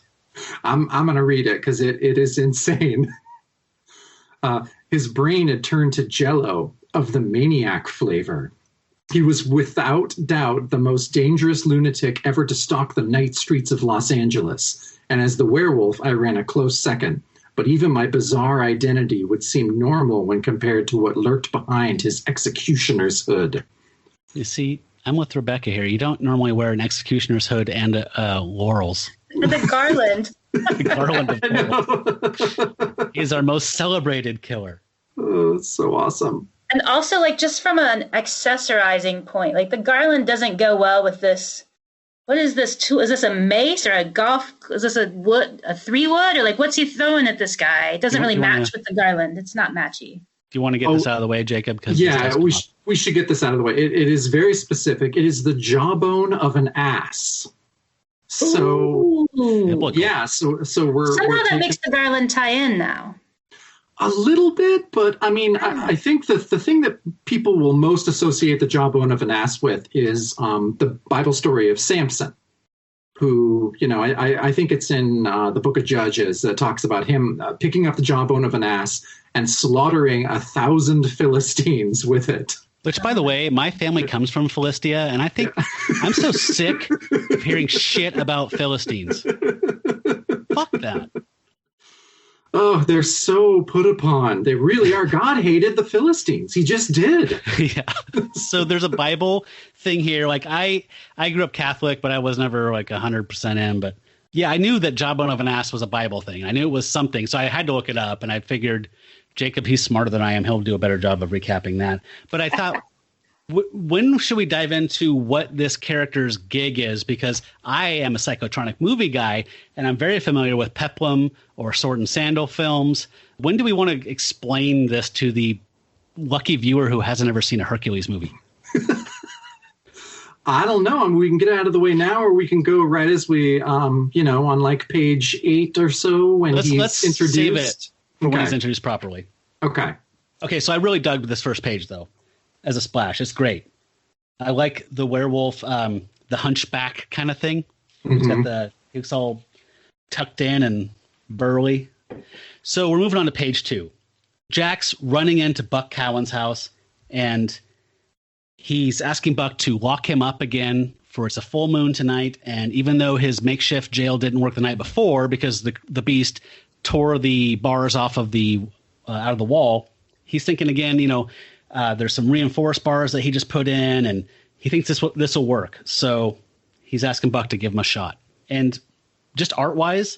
I'm going to read it because it is insane. His brain had turned to jello of the maniac flavor. He was without doubt the most dangerous lunatic ever to stalk the night streets of Los Angeles. And as the werewolf, I ran a close second. But even my bizarre identity would seem normal when compared to what lurked behind his executioner's hood. You see, I'm with Rebecca here. You don't normally wear an executioner's hood and laurels. And the garland. The garland of laurels. He's our most celebrated killer. Oh, it's so awesome. And also, like, just from an accessorizing point, like, the garland doesn't go well with this what is this tool? Is this a mace or a golf? Is this a 3-wood? Or like, what's he throwing at this guy? It doesn't really match with the garland. It's not matchy. Do you want to get this out of the way, Jacob? Yeah, we should get this out of the way. It is very specific. It is the jawbone of an ass. So yeah, so we're somehow that makes the garland tie in now. A little bit, but I mean, I think the thing that people will most associate the jawbone of an ass with is the Bible story of Samson, who, I think it's in the book of Judges that talks about him picking up the jawbone of an ass and slaughtering 1,000 Philistines with it. Which, by the way, my family comes from Philistia, and I think I'm so sick of hearing shit about Philistines. Fuck that. Oh, they're so put upon. They really are. God hated the Philistines. He just did. Yeah. So there's a Bible thing here. Like I grew up Catholic, but I was never like 100% in. But yeah, I knew that jawbone of an ass was a Bible thing. I knew it was something. So I had to look it up, and I figured Jacob, he's smarter than I am. He'll do a better job of recapping that. But I thought, when should we dive into what this character's gig is? Because I am a psychotronic movie guy, and I'm very familiar with Peplum or Sword and Sandal films. When do we want to explain this to the lucky viewer who hasn't ever seen a Hercules movie? I don't know. I mean, we can get it out of the way now, or we can go right as we, on like page 8 or so when he's introduced. Save it for when he's introduced properly. Okay. Okay, so I really dug this first page, though. As a splash, it's great. I like the werewolf, the hunchback kind of thing. Mm-hmm. He's all tucked in and burly. So we're moving on to page 2. Jack's running into Buck Cowan's house, and he's asking Buck to lock him up again for it's a full moon tonight. And even though his makeshift jail didn't work the night before because the beast tore the bars off of out of the wall, he's thinking again, there's some reinforced bars that he just put in, and he thinks this will work. So he's asking Buck to give him a shot. And just art-wise,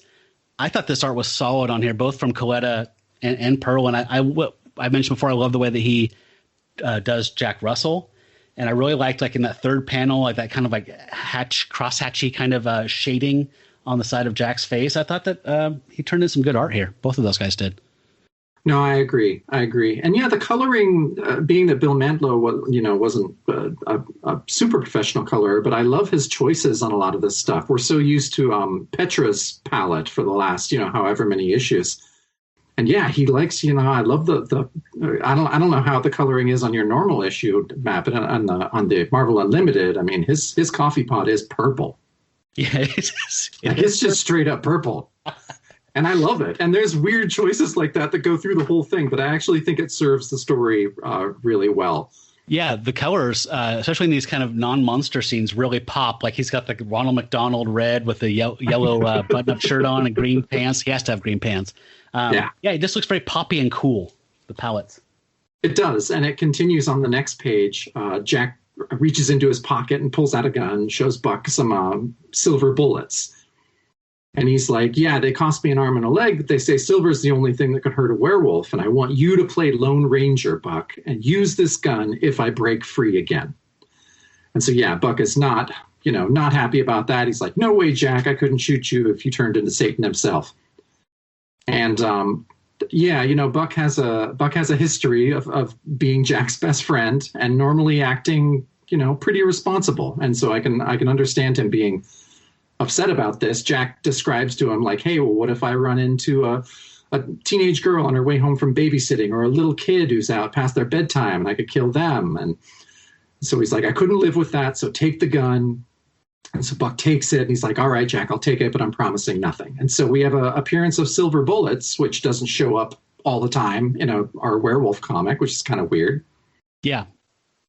I thought this art was solid on here, both from Coletta and Pearl. And I mentioned before, I love the way that he does Jack Russell. And I really liked, like in that third panel, like that kind of like crosshatchy kind of shading on the side of Jack's face. I thought that he turned in some good art here. Both of those guys did. No, I agree. And yeah, the coloring, being that Bill Mantlo wasn't a super professional colorer, but I love his choices on a lot of this stuff. We're so used to Petra's palette for the last, however many issues. And yeah, he likes, I love the I don't know how the coloring is on your normal issue, Matt, but on the Marvel Unlimited, I mean, his coffee pot is purple. Yeah, it's just straight up purple. And I love it. And there's weird choices like that go through the whole thing, but I actually think it serves the story really well. Yeah, the colors, especially in these kind of non-monster scenes, really pop. Like he's got the Ronald McDonald red with the yellow button-up shirt on and green pants. He has to have green pants. Yeah, it just looks very poppy and cool, the palettes. It does, and it continues on the next page. Jack reaches into his pocket and pulls out a gun, shows Buck some silver bullets. And he's like, yeah, they cost me an arm and a leg, but they say silver is the only thing that could hurt a werewolf. And I want you to play Lone Ranger, Buck, and use this gun if I break free again. And so, yeah, Buck is not happy about that. He's like, no way, Jack, I couldn't shoot you if you turned into Satan himself. And, Buck has a history of being Jack's best friend and normally acting, pretty irresponsible. And so I can understand him being upset about this. Jack describes to him like, hey, well, what if I run into a teenage girl on her way home from babysitting, or a little kid who's out past their bedtime, and I could kill them? And so he's like, I couldn't live with that, so take the gun. And so Buck takes it, and he's like, all right, Jack, I'll take it, but I'm promising nothing. And so we have an appearance of silver bullets, which doesn't show up all the time in our werewolf comic, which is kind of weird. Yeah.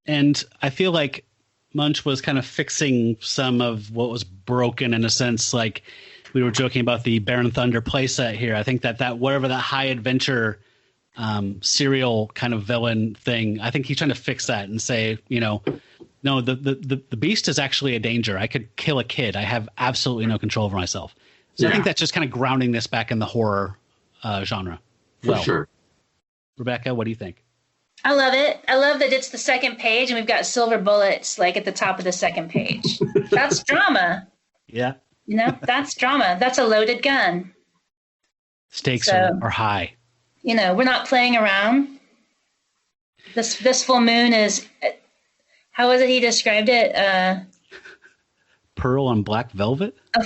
And I feel like Munch was kind of fixing some of what was broken, in a sense. Like we were joking about the Baron Thunder playset here. I think that whatever that high adventure serial kind of villain thing, I think he's trying to fix that and say, no, the beast is actually a danger. I could kill a kid. I have absolutely no control over myself. So I think that's just kind of grounding this back in the horror genre. For sure. Rebecca, what do you think? I love it. I love that it's the second page and we've got silver bullets like at the top of the second page. That's drama. Yeah. You know, that's drama. That's a loaded gun. Stakes are high. You know, we're not playing around. This full moon is, how was it he described it? Pearl on black velvet? A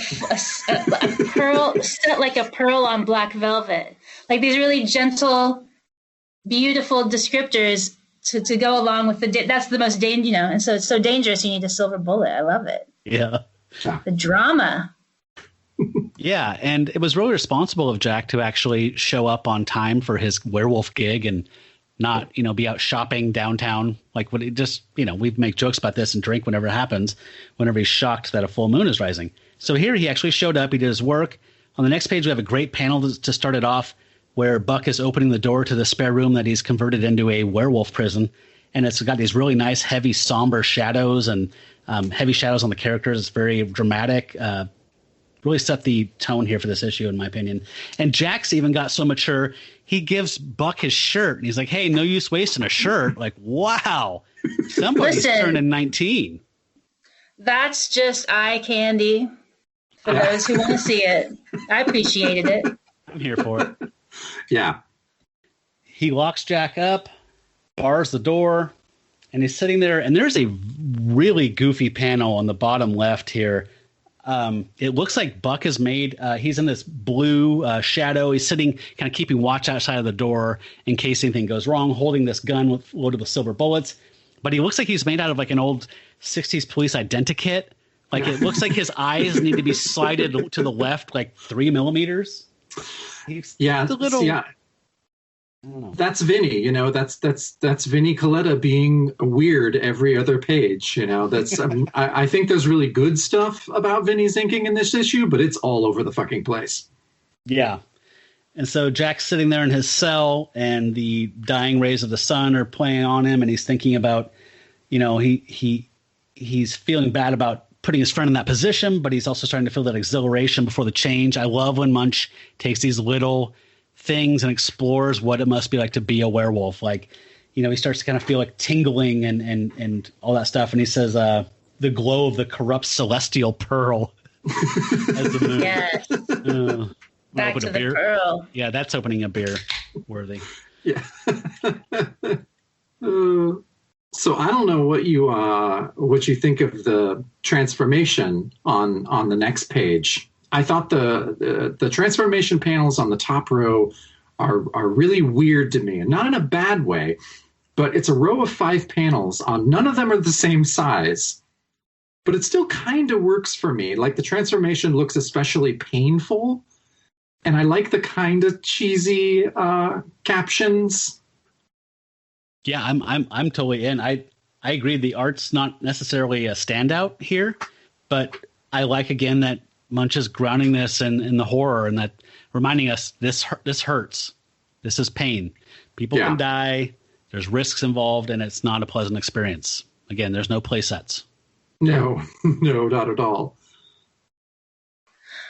pearl, set like a pearl on black velvet. Like these really gentle, beautiful descriptors to go along with that's the most dangerous, you know, and so it's so dangerous you need a silver bullet. I love it. Yeah. The drama. Yeah, and it was really responsible of Jack to actually show up on time for his werewolf gig and not, you know, be out shopping downtown. Like when it just, you know, we make jokes about this and drink whenever it happens, whenever he's shocked that a full moon is rising. So here he actually showed up. He did his work. On the next page, we have a great panel to start it off where Buck is opening the door to the spare room that he's converted into a werewolf prison. And it's got these really nice, heavy, somber shadows and heavy shadows on the characters. It's very dramatic. Really set the tone here for this issue, in my opinion. And Jack's even got so mature, he gives Buck his shirt. And he's like, hey, no use wasting a shirt. Like, wow, somebody's turning 19. That's just eye candy for those who want to see it. I appreciated it. I'm here for it. Yeah. He locks Jack up, bars the door, and he's sitting there. And there's a really goofy panel on the bottom left here. It looks like Buck is made. He's in this blue shadow. He's sitting, kind of keeping watch outside of the door in case anything goes wrong, holding this gun loaded with silver bullets. But he looks like he's made out of like an old 60s police identikit. Like it looks like his eyes need to be slided to the left like 3 millimeters. He's a little. Yeah. That's Vinny, you know, that's Vinny Coletta being weird every other page. You know, that's, I think there's really good stuff about Vinny's inking in this issue, but it's all over the fucking place. Yeah. And so Jack's sitting there in his cell and the dying rays of the sun are playing on him. And he's thinking about, you know, he's feeling bad about putting his friend in that position, but he's also starting to feel that exhilaration before the change. I love when Munch takes these little things and explores what it must be like to be a werewolf. Like, you know, he starts to kind of feel like tingling and all that stuff. And he says, the glow of the corrupt celestial pearl. As the moon. Yes. Back to the pearl. Yeah, that's opening a beer worthy. Yeah. So I don't know what you think of the transformation on the next page. I thought the transformation panels on the top row are really weird to me, and not in a bad way, but it's a row of 5 panels. None of them are the same size, but it still kind of works for me. Like the transformation looks especially painful, and I like the kind of cheesy captions. Yeah, I'm totally in. I agree. The art's not necessarily a standout here, but I like again that Munch is grounding this in the horror and that reminding us this hurts. This is pain. People can die. There's risks involved, and it's not a pleasant experience. Again, there's no play sets. No, not at all.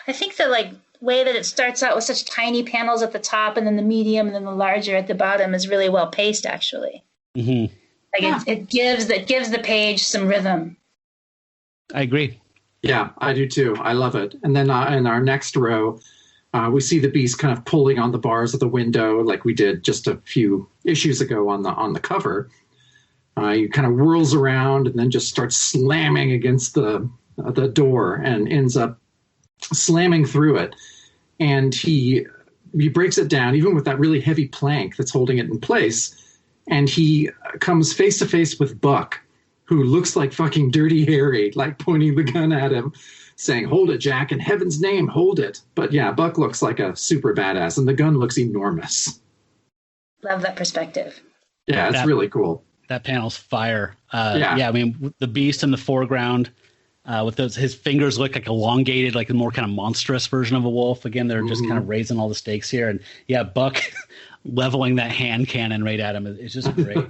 I think the way that it starts out with such tiny panels at the top and then the medium and then the larger at the bottom is really well paced, actually. Mm-hmm. It gives the page some rhythm. I agree. Yeah, I do too. I love it. And then in our next row, we see the beast kind of pulling on the bars of the window like we did just a few issues ago on the cover. He kind of whirls around and then just starts slamming against the door and ends up slamming through it. And he breaks it down, even with that really heavy plank that's holding it in place. And he comes face to face with Buck, who looks like fucking Dirty Harry, like pointing the gun at him, saying, "Hold it, Jack, in heaven's name, hold it." But yeah, Buck looks like a super badass, and the gun looks enormous. Love that perspective. Yeah, it's really cool. That panel's fire. I mean, the beast in the foreground, with his fingers look like elongated, like a more kind of monstrous version of a wolf. Again, they're just kind of raising all the stakes here. And yeah, Buck leveling that hand cannon right at him is just great.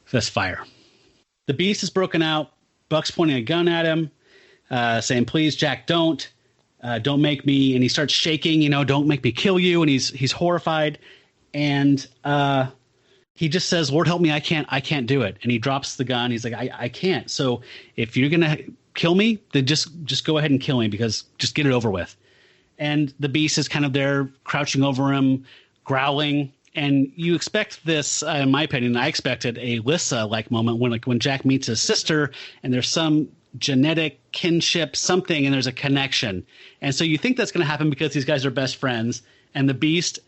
That's fire. The beast is broken out. Buck's pointing a gun at him, saying, "Please, Jack, don't make me." And he starts shaking, "Don't make me kill you." And he's horrified. And he just says, "Lord help me, I can't do it." And he drops the gun. He's like, I can't. So if you're going to kill me, then just go ahead and kill me, because just get it over with. And the beast is kind of there crouching over him, growling. And you expect this, in my opinion, I expected a Lissa-like moment when Jack meets his sister and there's some genetic kinship, something, and there's a connection. And so you think that's going to happen because these guys are best friends, and the beast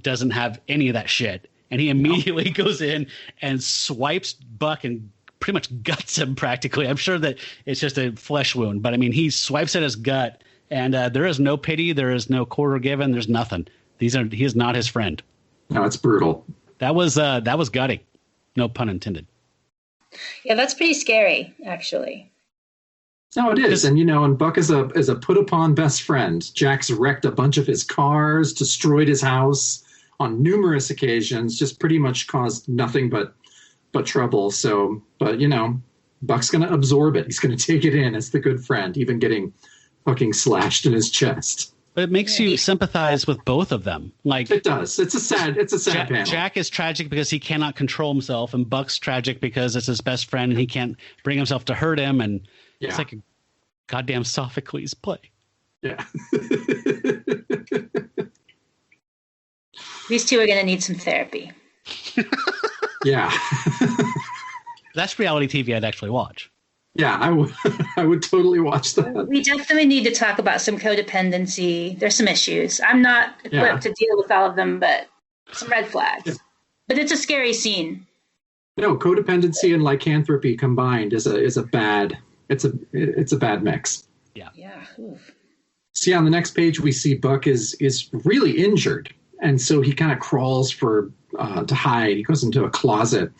doesn't have any of that shit. And he immediately goes in and swipes Buck and pretty much guts him practically. I'm sure that it's just a flesh wound, but I mean, he swipes at his gut, and there is no pity. There is no quarter given. There's nothing. He is not his friend. No, it's brutal. That was gutting. No pun intended. Yeah, that's pretty scary, actually. No, it is. And, and Buck is a put upon best friend. Jack's wrecked a bunch of his cars, destroyed his house on numerous occasions, just pretty much caused nothing but trouble. So, but, Buck's going to absorb it. He's going to take it in as the good friend, even getting fucking slashed in his chest. But it makes you sympathize with both of them. Like, it does. It's a sad panel. Jack is tragic because he cannot control himself, and Buck's tragic because it's his best friend and he can't bring himself to hurt him. And it's like a goddamn Sophocles play. Yeah. These two are going to need some therapy. Yeah. That's reality TV I'd actually watch. Yeah, I would totally watch that. We definitely need to talk about some codependency. There's some issues. I'm not equipped to deal with all of them, but some red flags. Yeah. But it's a scary scene. No, codependency and lycanthropy combined is a bad mix. Yeah. Yeah. Oof. See, on the next page we see Buck is really injured, and so he kind of crawls to hide. He goes into a closet.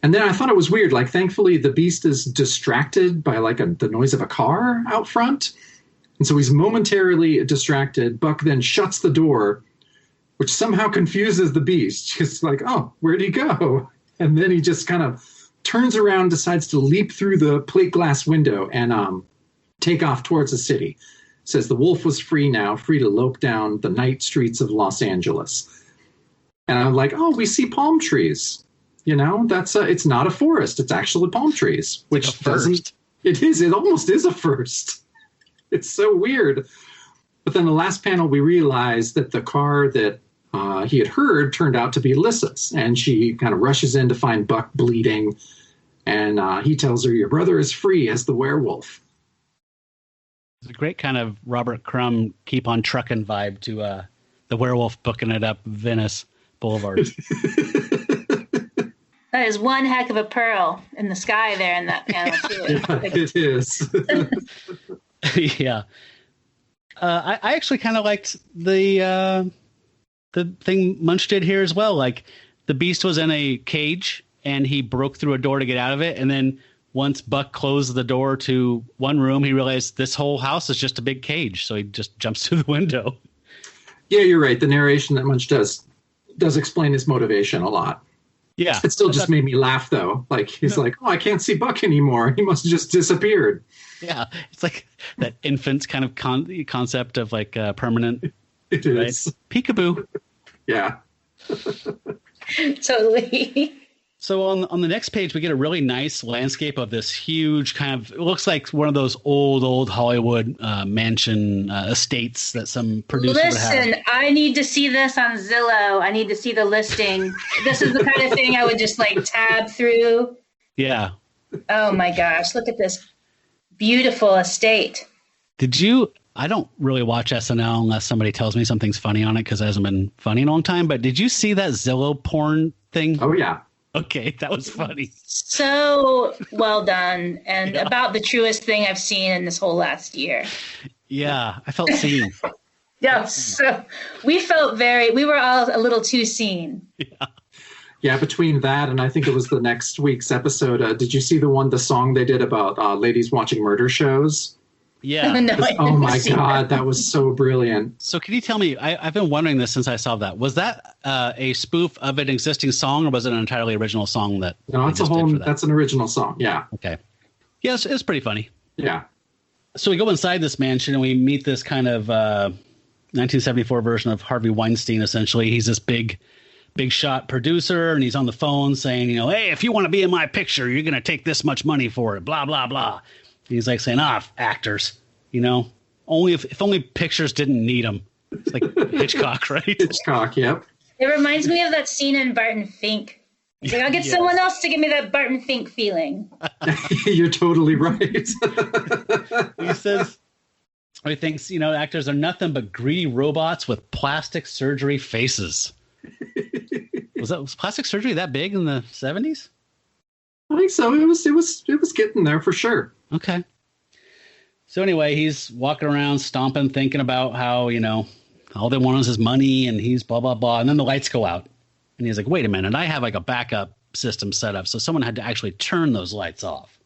And then I thought it was weird. Like, thankfully, the beast is distracted by the noise of a car out front. And so he's momentarily distracted. Buck then shuts the door, which somehow confuses the beast. Just like, oh, where'd he go? And then he just kind of turns around, decides to leap through the plate glass window and take off towards the city. Says the wolf was free now, free to lope down the night streets of Los Angeles. And I'm like, oh, we see palm trees. That's it's not a forest. It's actually palm trees, which like doesn't. It is. It almost is a first. It's so weird. But then the last panel, we realize that the car that he had heard turned out to be Lissa's, and she kind of rushes in to find Buck bleeding, and he tells her, "Your brother is free as the werewolf." It's a great kind of Robert Crumb keep on trucking vibe to the werewolf booking it up Venice Boulevard. That is one heck of a pearl in the sky there in that panel, too. Yeah, it is. Yeah. I actually kind of liked the thing Munch did here as well. Like, the beast was in a cage, and he broke through a door to get out of it. And then once Buck closed the door to one room, he realized this whole house is just a big cage. So he just jumps through the window. Yeah, you're right. The narration that Munch does explain his motivation a lot. Yeah. It still just made me laugh, though. Like, he's like, oh, I can't see Buck anymore. He must have just disappeared. Yeah. It's like that infant's kind of concept of like permanent. It is. Right? Peekaboo. Yeah. Totally. So on the next page, we get a really nice landscape of this huge kind of, it looks like one of those old Hollywood mansion estates that some producer would have. Listen, I need to see this on Zillow. I need to see the listing. This is the kind of thing I would just like tab through. Yeah. Oh my gosh, look at this beautiful estate. I don't really watch SNL unless somebody tells me something's funny on it because it hasn't been funny in a long time, but did you see that Zillow porn thing? Oh, yeah. Okay, that was funny. So well done, and about the truest thing I've seen in this whole last year. Yeah, I felt seen. Yeah, so we were all a little too seen. Yeah, between that and I think it was the next week's episode, did you see the song they did about ladies watching murder shows? Yeah. No, oh my God, that was so brilliant. So can you tell me, I've been wondering this since I saw that. Was that a spoof of an existing song, or was it an entirely original song that? No, that's an original song. Yeah. Okay. Yes, it's pretty funny. Yeah. So we go inside this mansion and we meet this kind of 1974 version of Harvey Weinstein, essentially. He's this big shot producer, and he's on the phone saying, hey, if you want to be in my picture, you're going to take this much money for it, blah, blah, blah. He's like saying, actors, only if only pictures didn't need them. It's like Hitchcock, right? Hitchcock, yep. It reminds me of that scene in Barton Fink. He's like, I'll get someone else to give me that Barton Fink feeling. You're totally right. He says, he thinks, actors are nothing but greedy robots with plastic surgery faces. Was plastic surgery that big in the 70s? I think so. It was getting there for sure. Okay. So anyway, he's walking around stomping, thinking about how, all they want is his money and he's blah, blah, blah. And then the lights go out. And he's like, wait a minute, I have like a backup system set up. So someone had to actually turn those lights off.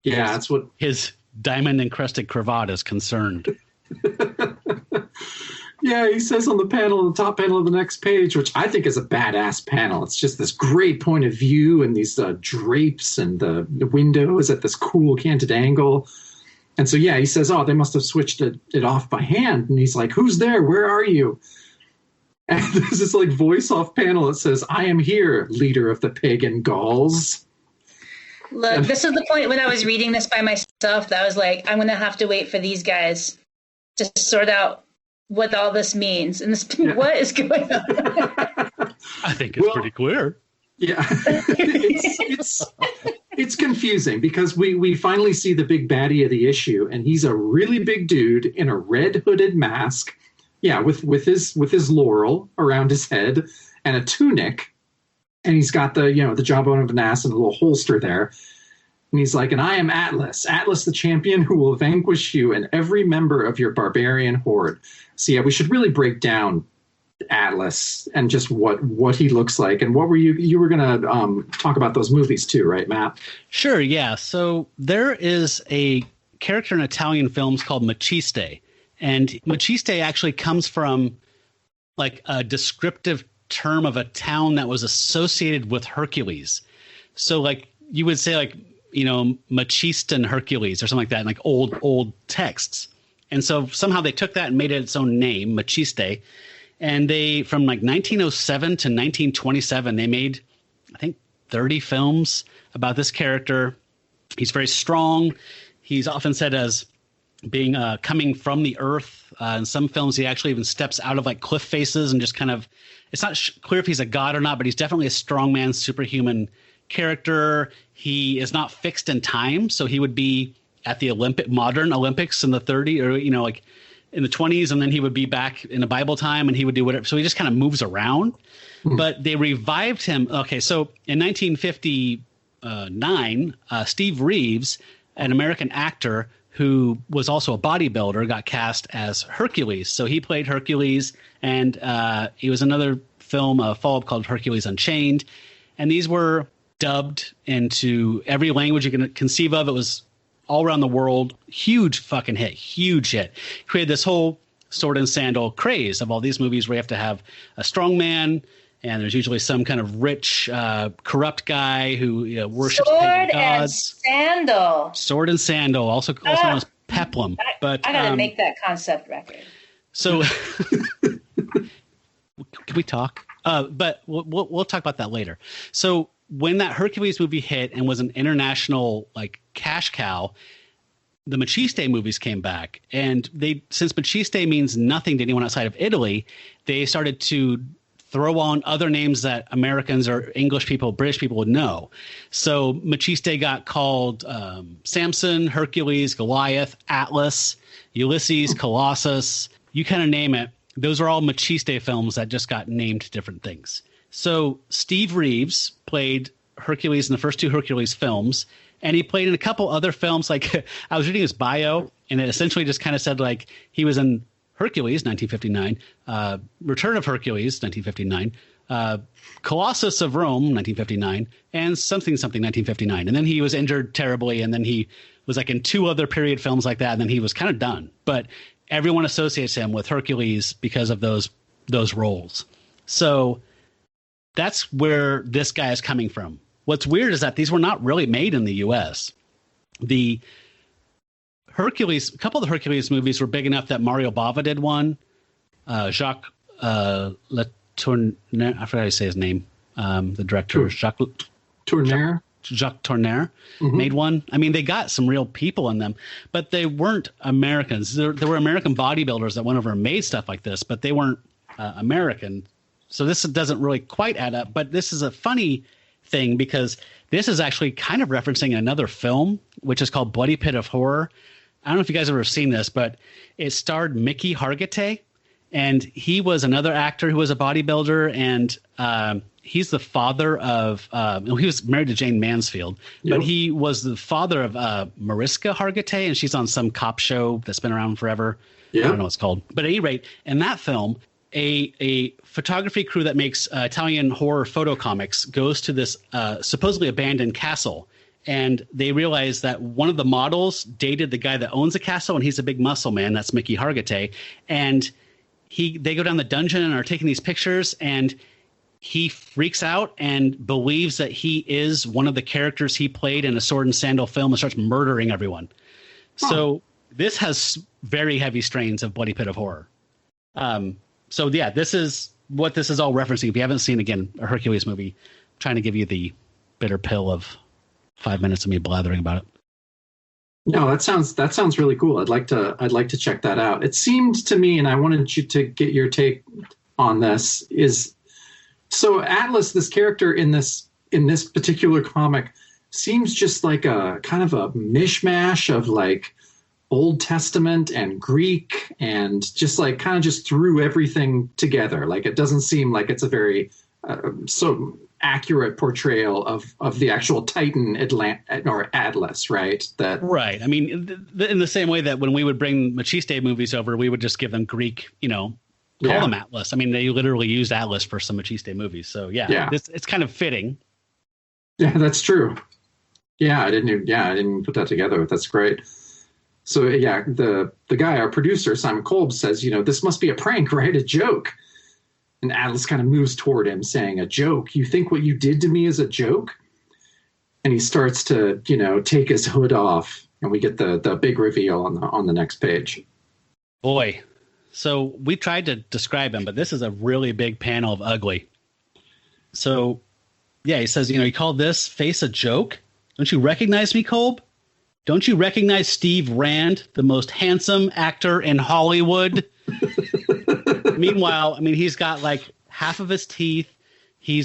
Yeah, that's what his diamond encrusted cravat is concerned. Yeah, he says on the top panel of the next page, which I think is a badass panel. It's just this great point of view and these drapes and the window is at this cool canted angle. And so, yeah, he says, they must have switched it off by hand. And he's like, who's there? Where are you? And there's this like voice off panel that says, I am here, leader of the pagan Gauls. Look, this is the point when I was reading this by myself that I was like, I'm going to have to wait for these guys to sort out what all this means. And what is going on? I think it's pretty clear. Yeah. It's confusing because we finally see the big baddie of the issue, and he's a really big dude in a red hooded mask. Yeah, with his laurel around his head and a tunic, and he's got the jawbone of an ass and a little holster there. And he's like, and I am Atlas the champion who will vanquish you and every member of your barbarian horde. So yeah, we should really break down Atlas and just what he looks like. And what were you were going to talk about those movies too, right, Matt? Sure, yeah. So there is a character in Italian films called Maciste. And Maciste actually comes from like a descriptive term of a town that was associated with Hercules. So like you would say like, Machistan Hercules or something like that in like old texts. And so somehow they took that and made it its own name, Maciste. And they, from like 1907 to 1927, they made, I think, 30 films about this character. He's very strong. He's often said as being coming from the earth. In some films, he actually even steps out of like cliff faces and just kind of, it's not clear if he's a god or not, but he's definitely a strongman, superhuman character. He is not fixed in time. So he would be at the modern Olympics in the 30s or, like in the 20s. And then he would be back in the Bible time and he would do whatever. So he just kind of moves around, but they revived him. Okay. So in 1959, Steve Reeves, an American actor who was also a bodybuilder, got cast as Hercules. So he played Hercules, and he was another film, a follow-up called Hercules Unchained. And these were dubbed into every language you can conceive of. It was all around the world. Huge fucking hit. Huge hit. Created this whole sword and sandal craze of all these movies where you have to have a strong man, and there's usually some kind of rich, corrupt guy who worships pagan gods. Sword and sandal, also known as peplum. I gotta make that concept record. So, can we talk? But we'll talk about that later. So, when that Hercules movie hit and was an international like cash cow, the Maciste movies came back, and since Maciste means nothing to anyone outside of Italy, they started to throw on other names that Americans or English people, British people would know. So Maciste got called Samson, Hercules, Goliath, Atlas, Ulysses, Colossus. You kind of name it. Those are all Maciste films that just got named different things. So Steve Reeves played Hercules in the first two Hercules films, and he played in a couple other films. Like I was reading his bio, and it essentially just kind of said like he was in Hercules, 1959, Return of Hercules, 1959, Colossus of Rome, 1959, and something, 1959. And then he was injured terribly, and then he was like in two other period films like that, and then he was kind of done. But everyone associates him with Hercules because of those roles. So that's where this guy is coming from. What's weird is that these were not really made in the U.S. A couple of the Hercules movies were big enough that Mario Bava did one. Jacques Letourneau, I forgot how to say his name. The director, Jacques Tourneur. Jacques Tourneur made one. I mean, they got some real people in them, but they weren't Americans. There were American bodybuilders that went over and made stuff like this, but they weren't American. So this doesn't really quite add up. But this is a funny thing because this is actually kind of referencing another film, which is called Bloody Pit of Horror. I don't know if you guys have ever seen this, but it starred Mickey Hargitay, and he was another actor who was a bodybuilder, and he's the father of he was married to Jane Mansfield, but he was the father of Mariska Hargitay, and she's on some cop show that's been around forever. I don't know what it's called. But at any rate, in that film, a photography crew that makes Italian horror photo comics goes to this supposedly abandoned castle, and they realize that one of the models dated the guy that owns the castle, and he's a big muscle man. That's Mickey Hargitay. And they go down the dungeon and are taking these pictures, and he freaks out and believes that he is one of the characters he played in a Sword and Sandal film and starts murdering everyone. So this has very heavy strains of Bloody Pit of Horror. So yeah, this is what this is all referencing. If you haven't seen, again, a Hercules movie, I'm trying to give you the bitter pill of 5 minutes of me blathering about it. No, that sounds really cool. I'd like to check that out. It seemed to me, and I wanted you to get your take on this, is so Atlas, this character in this particular comic, seems just like a kind of a mishmash of like Old Testament and Greek, and just like kind of just threw everything together. Like it doesn't seem like it's a very so accurate portrayal of the actual Titan or Atlas, right? Right. I mean, in the same way that when we would bring Machiste movies over, we would just give them Greek, call them Atlas. I mean, they literally used Atlas for some Machiste movies. So it's kind of fitting. Yeah, that's true. I didn't put that together. That's great. So yeah, the guy, our producer, Simon Kolb, says, this must be a prank, right? A joke. And Atlas kind of moves toward him saying, a joke? You think what you did to me is a joke? And he starts to, take his hood off, and we get the big reveal on the next page. Boy. So we tried to describe him, but this is a really big panel of ugly. So yeah, he says, he called this face a joke? Don't you recognize me, Kolb? Don't you recognize Steve Rand, the most handsome actor in Hollywood? Meanwhile, I mean, he's got like half of his teeth.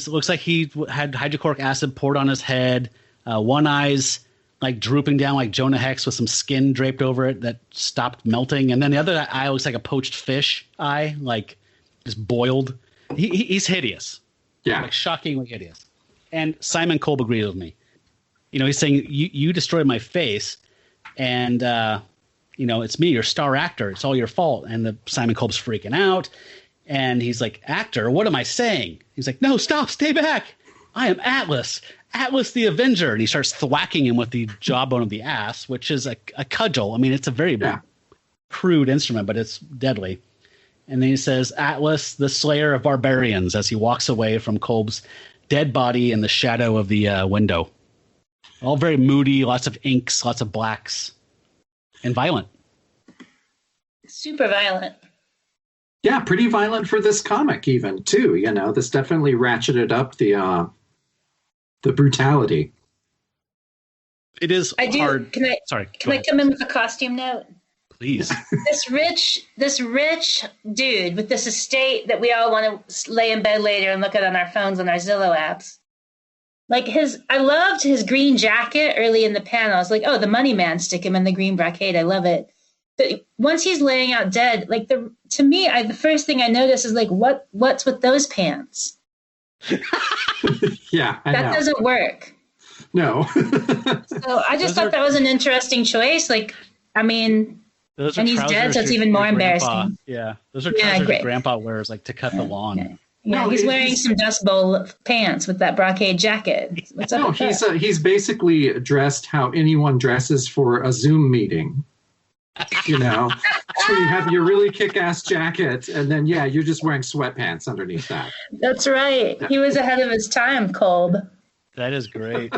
Looks like he had hydrochloric acid poured on his head. One eye's like drooping down like Jonah Hex with some skin draped over it that stopped melting. And then the other eye looks like a poached fish eye, like just boiled. He's hideous. Yeah. Like shockingly hideous. And Simon Kolb agrees with me. He's saying, you destroyed my face, and it's me, your star actor. It's all your fault. And Simon Kolb's freaking out. And he's like, actor, what am I saying? He's like, no, stop, stay back. I am Atlas the Avenger. And he starts thwacking him with the jawbone of the ass, which is a cudgel. I mean, it's a very crude instrument, but it's deadly. And then he says, Atlas, the slayer of barbarians, as he walks away from Kolb's dead body in the shadow of the window. All very moody, lots of inks, lots of blacks, and violent. Super violent. Yeah, pretty violent for this comic even, too. This definitely ratcheted up the brutality. It is hard. Can I come in with a costume note? Please. This rich dude with this estate that we all want to lay in bed later and look at on our phones on our Zillow apps. Like I loved his green jacket early in the panel. I was like, oh, the money man, stick him in the green brocade. I love it. But once he's laying out dead, like to me, the first thing I noticed is like, what's with those pants? Yeah, that doesn't work. No. So I just thought that was an interesting choice. Like, I mean, and he's dead, so it's even more embarrassing. Yeah, those are trousers that Grandpa wears, like to cut the lawn. Okay. Yeah, he's wearing some Dust Bowl pants with that brocade jacket. What's up with that? He's basically dressed how anyone dresses for a Zoom meeting. So you have your really kick-ass jacket, and then you're just wearing sweatpants underneath that. That's right. He was ahead of his time, Kolb. That is great.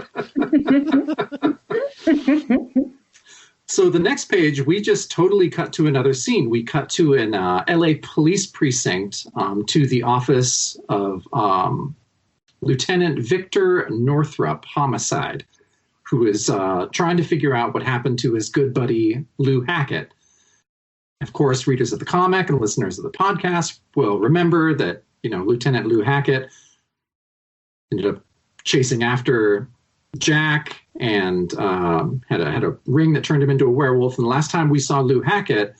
So the next page, we just totally cut to another scene. We cut to an LA police precinct, to the office of Lieutenant Victor Northrup, homicide, who is trying to figure out what happened to his good buddy Lou Hackett. Of course, readers of the comic and listeners of the podcast will remember that, Lieutenant Lou Hackett ended up chasing after Jack and had a ring that turned him into a werewolf. And the last time we saw Lou Hackett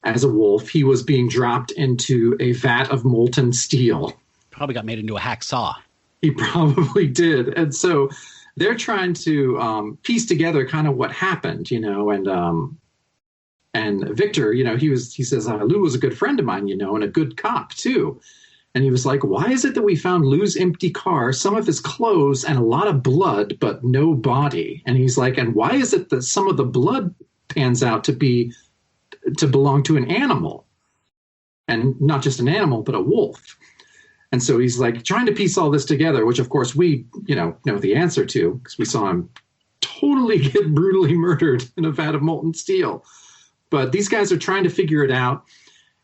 as a wolf, he was being dropped into a vat of molten steel. Probably got made into a hacksaw. He probably did. And so they're trying to piece together kind of what happened, and Victor, he says, Lou was a good friend of mine, and a good cop too. And he was like, why is it that we found Lou's empty car, some of his clothes, and a lot of blood, but no body? And he's like, and why is it that some of the blood pans out to belong to an animal? And not just an animal, but a wolf. And so he's like trying to piece all this together, which of course we, know the answer to, because we saw him totally get brutally murdered in a vat of molten steel. But these guys are trying to figure it out.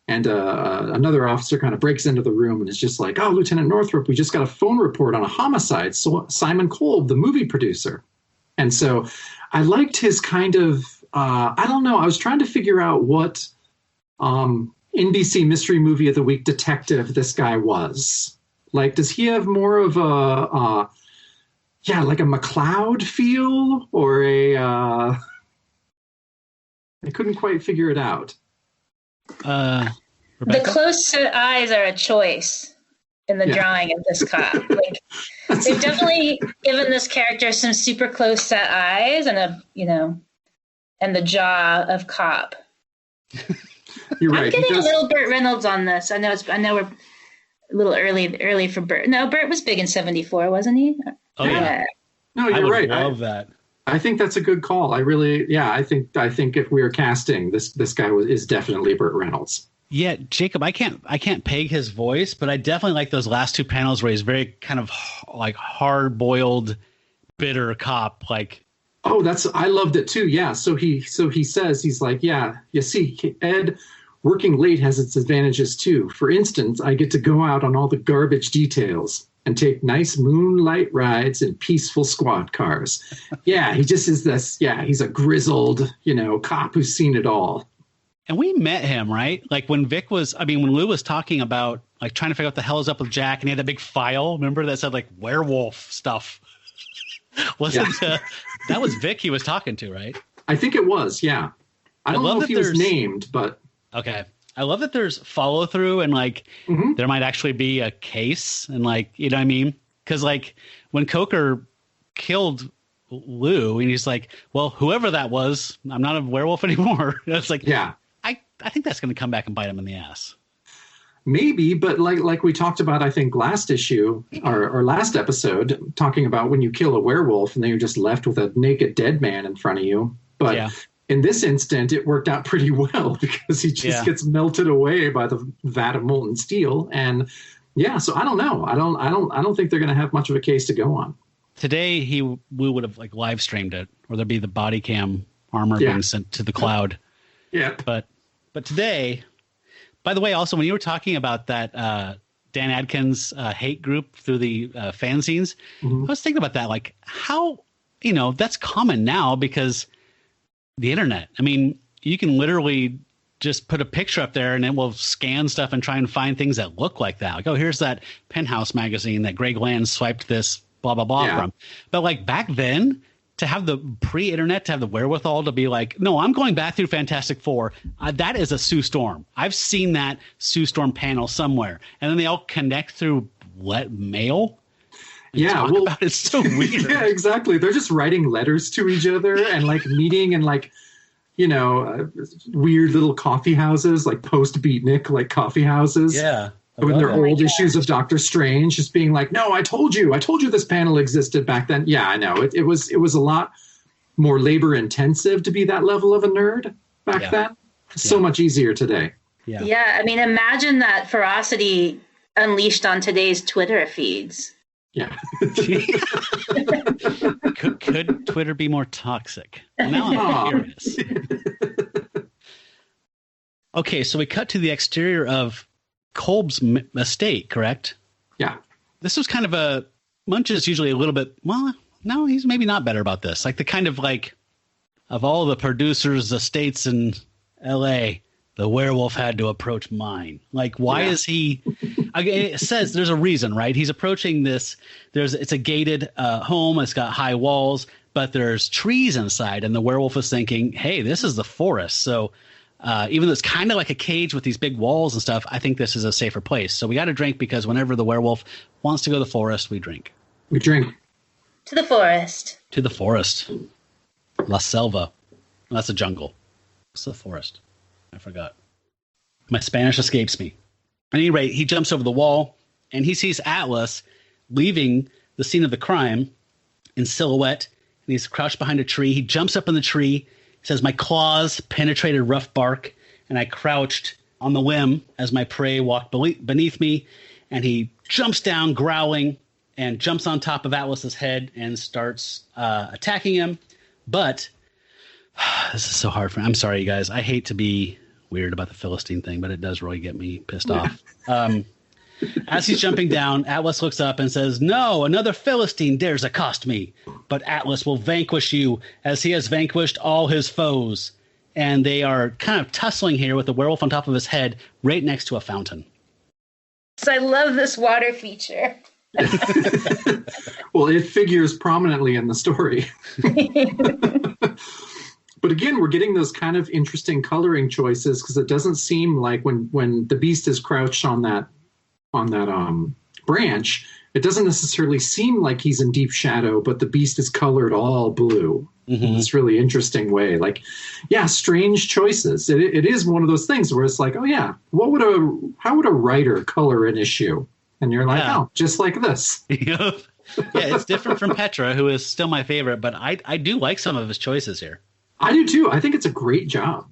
And another officer kind of breaks into the room and is just like, oh, Lieutenant Northrup, we just got a phone report on a homicide. So Simon Kolb, the movie producer. And so I liked his kind of, I don't know, I was trying to figure out what NBC Mystery Movie of the Week detective this guy was. Like, does he have more of like a McCloud feel or a... I couldn't quite figure it out. The close set eyes are a choice in the drawing of this cop. Like, they've definitely given this character some super close set eyes and and the jaw of cop. You're right. I'm getting a little Burt Reynolds on this. I know we're a little early for Burt. No, Burt was big in '74, wasn't he? Oh yeah. No, you're right. I love that. I think that's a good call. I think if we were casting this guy is definitely Burt Reynolds. Yeah, Jacob, I can't peg his voice, but I definitely like those last two panels where he's very kind of like hard-boiled, bitter cop. Like, oh, I loved it too. Yeah. So he says, he's like, yeah, you see, Ed, working late has its advantages too. For instance, I get to go out on all the garbage details and take nice moonlight rides in peaceful squad cars. Yeah, he just is this. Yeah, he's a grizzled, cop who's seen it all. And we met him, right? Like when when Lou was talking about like trying to figure out what the hell is up with Jack, and he had that big file, remember, that said like werewolf stuff. That was Vic he was talking to, right? I think it was, yeah. I don't know if he was named, but okay. I love that there's follow through and like there might actually be a case and like, you know what I mean? Because like when Coker killed Lou and he's like, well, whoever that was, I'm not a werewolf anymore. It's like, yeah, I think that's going to come back and bite him in the ass. Maybe, but like we talked about, I think last issue or last episode, talking about when you kill a werewolf and then you're just left with a naked dead man in front of you. But yeah. In this instant, it worked out pretty well because he just gets melted away by the vat of molten steel. And yeah, so I don't know. I don't think they're going to have much of a case to go on. Today, we would have like live streamed it, or there'd be the body cam armor being sent to the cloud. Yeah. But today, by the way, also when you were talking about that Dan Adkins hate group through the fanzines, I was thinking about that, like how that's common now because the internet. I mean, you can literally just put a picture up there and it will scan stuff and try and find things that look like that. Like, oh, here's that Penthouse magazine that Greg Land swiped this blah, blah, blah from. But like back then, to have the pre-internet, to have the wherewithal to be like, no, I'm going back through Fantastic Four. That is a Sue Storm. I've seen that Sue Storm panel somewhere. And then they all connect through mail. Yeah, it's so weird. Yeah, exactly. They're just writing letters to each other and like meeting in like, weird little coffee houses, like post-beatnik, like coffee houses. Yeah. With their old issues of Doctor Strange, just being like, no, I told you this panel existed back then. Yeah, I know. It was a lot more labor intensive to be that level of a nerd back then. So much easier today. Yeah. Yeah. I mean, imagine that ferocity unleashed on today's Twitter feeds. Yeah. Could Twitter be more toxic? Now I'm curious. Okay, so we cut to the exterior of Kolb's estate, correct? Yeah. This was kind of a Munch is usually a little bit, well, no, he's maybe not better about this. Like the kind of like, of all the producers' estates in L.A., the werewolf had to approach mine. Like, why is he? It says there's a reason, right? He's approaching this. It's a gated home. It's got high walls, but there's trees inside. And the werewolf is thinking, hey, this is the forest. So even though it's kind of like a cage with these big walls and stuff, I think this is a safer place. So we got to drink because whenever the werewolf wants to go to the forest, we drink. We drink. To the forest. To the forest. La Selva. That's a jungle. What's the forest? I forgot. My Spanish escapes me. At any rate, he jumps over the wall and he sees Atlas leaving the scene of the crime in silhouette. And he's crouched behind a tree. He jumps up in the tree. He says, my claws penetrated rough bark and I crouched on the whim as my prey walked beneath me. And he jumps down growling and jumps on top of Atlas's head and starts attacking him. But this is so hard for me. I'm sorry, you guys. I hate to be weird about the Philistine thing, but it does really get me pissed off. As he's jumping down, Atlas looks up and says, no, another Philistine dares accost me, but Atlas will vanquish you as he has vanquished all his foes. And they are kind of tussling here with the werewolf on top of his head right next to a fountain. So I love this water feature. Well, it figures prominently in the story. But again, we're getting those kind of interesting coloring choices because it doesn't seem like when the beast is crouched on that branch, it doesn't necessarily seem like he's in deep shadow, but the beast is colored all blue in this really interesting way. Like, yeah, strange choices. It is one of those things where it's like, oh yeah, how would a writer color an issue? And you're like, oh, just like this. Yeah, it's different from Petra, who is still my favorite, but I do like some of his choices here. I do too. I think it's a great job.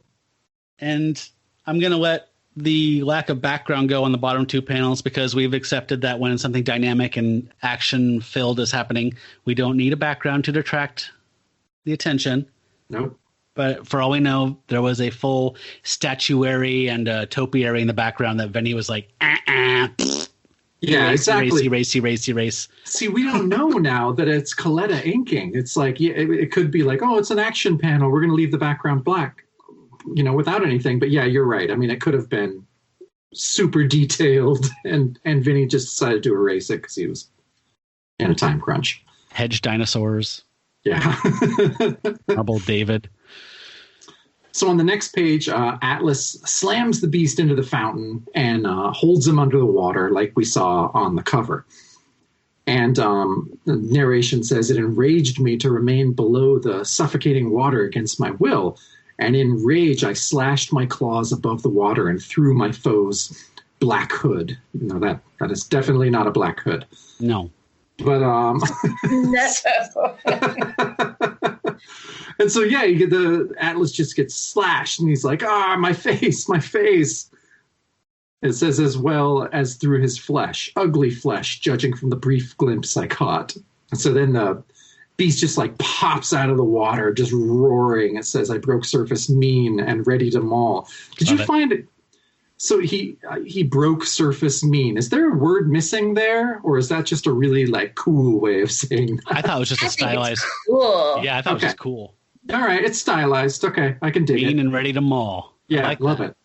And I'm going to let the lack of background go on the bottom two panels because we've accepted that when something dynamic and action-filled is happening, we don't need a background to detract the attention. Nope. But for all we know, there was a full statuary and topiary in the background that Vinny was like, Yeah, exactly. Racy. See, we don't know now that it's Coletta inking. It's like, yeah, it could be like, oh, it's an action panel. We're going to leave the background black, without anything. But yeah, you're right. I mean, it could have been super detailed, and Vinny just decided to erase it because he was in a time crunch. Hedge dinosaurs. Yeah. Marble David. So on the next page, Atlas slams the beast into the fountain and holds him under the water like we saw on the cover. And the narration says, it enraged me to remain below the suffocating water against my will. And in rage, I slashed my claws above the water and threw my foe's black hood. That is definitely not a black hood. No. But and so, yeah, you get the Atlas just gets slashed and he's like, my face. It says as well as through his flesh, ugly flesh, judging from the brief glimpse I caught. And so then the beast just like pops out of the water, just roaring. It says, I broke surface mean and ready to maul. Did you find it? So he broke surface mean. Is there a word missing there, or is that just a really like cool way of saying that? I thought it was just a stylized. Cool. Yeah, I thought it was just cool. All right, it's stylized. Okay, I can dig it. Mean and ready to maul. Yeah, I love it.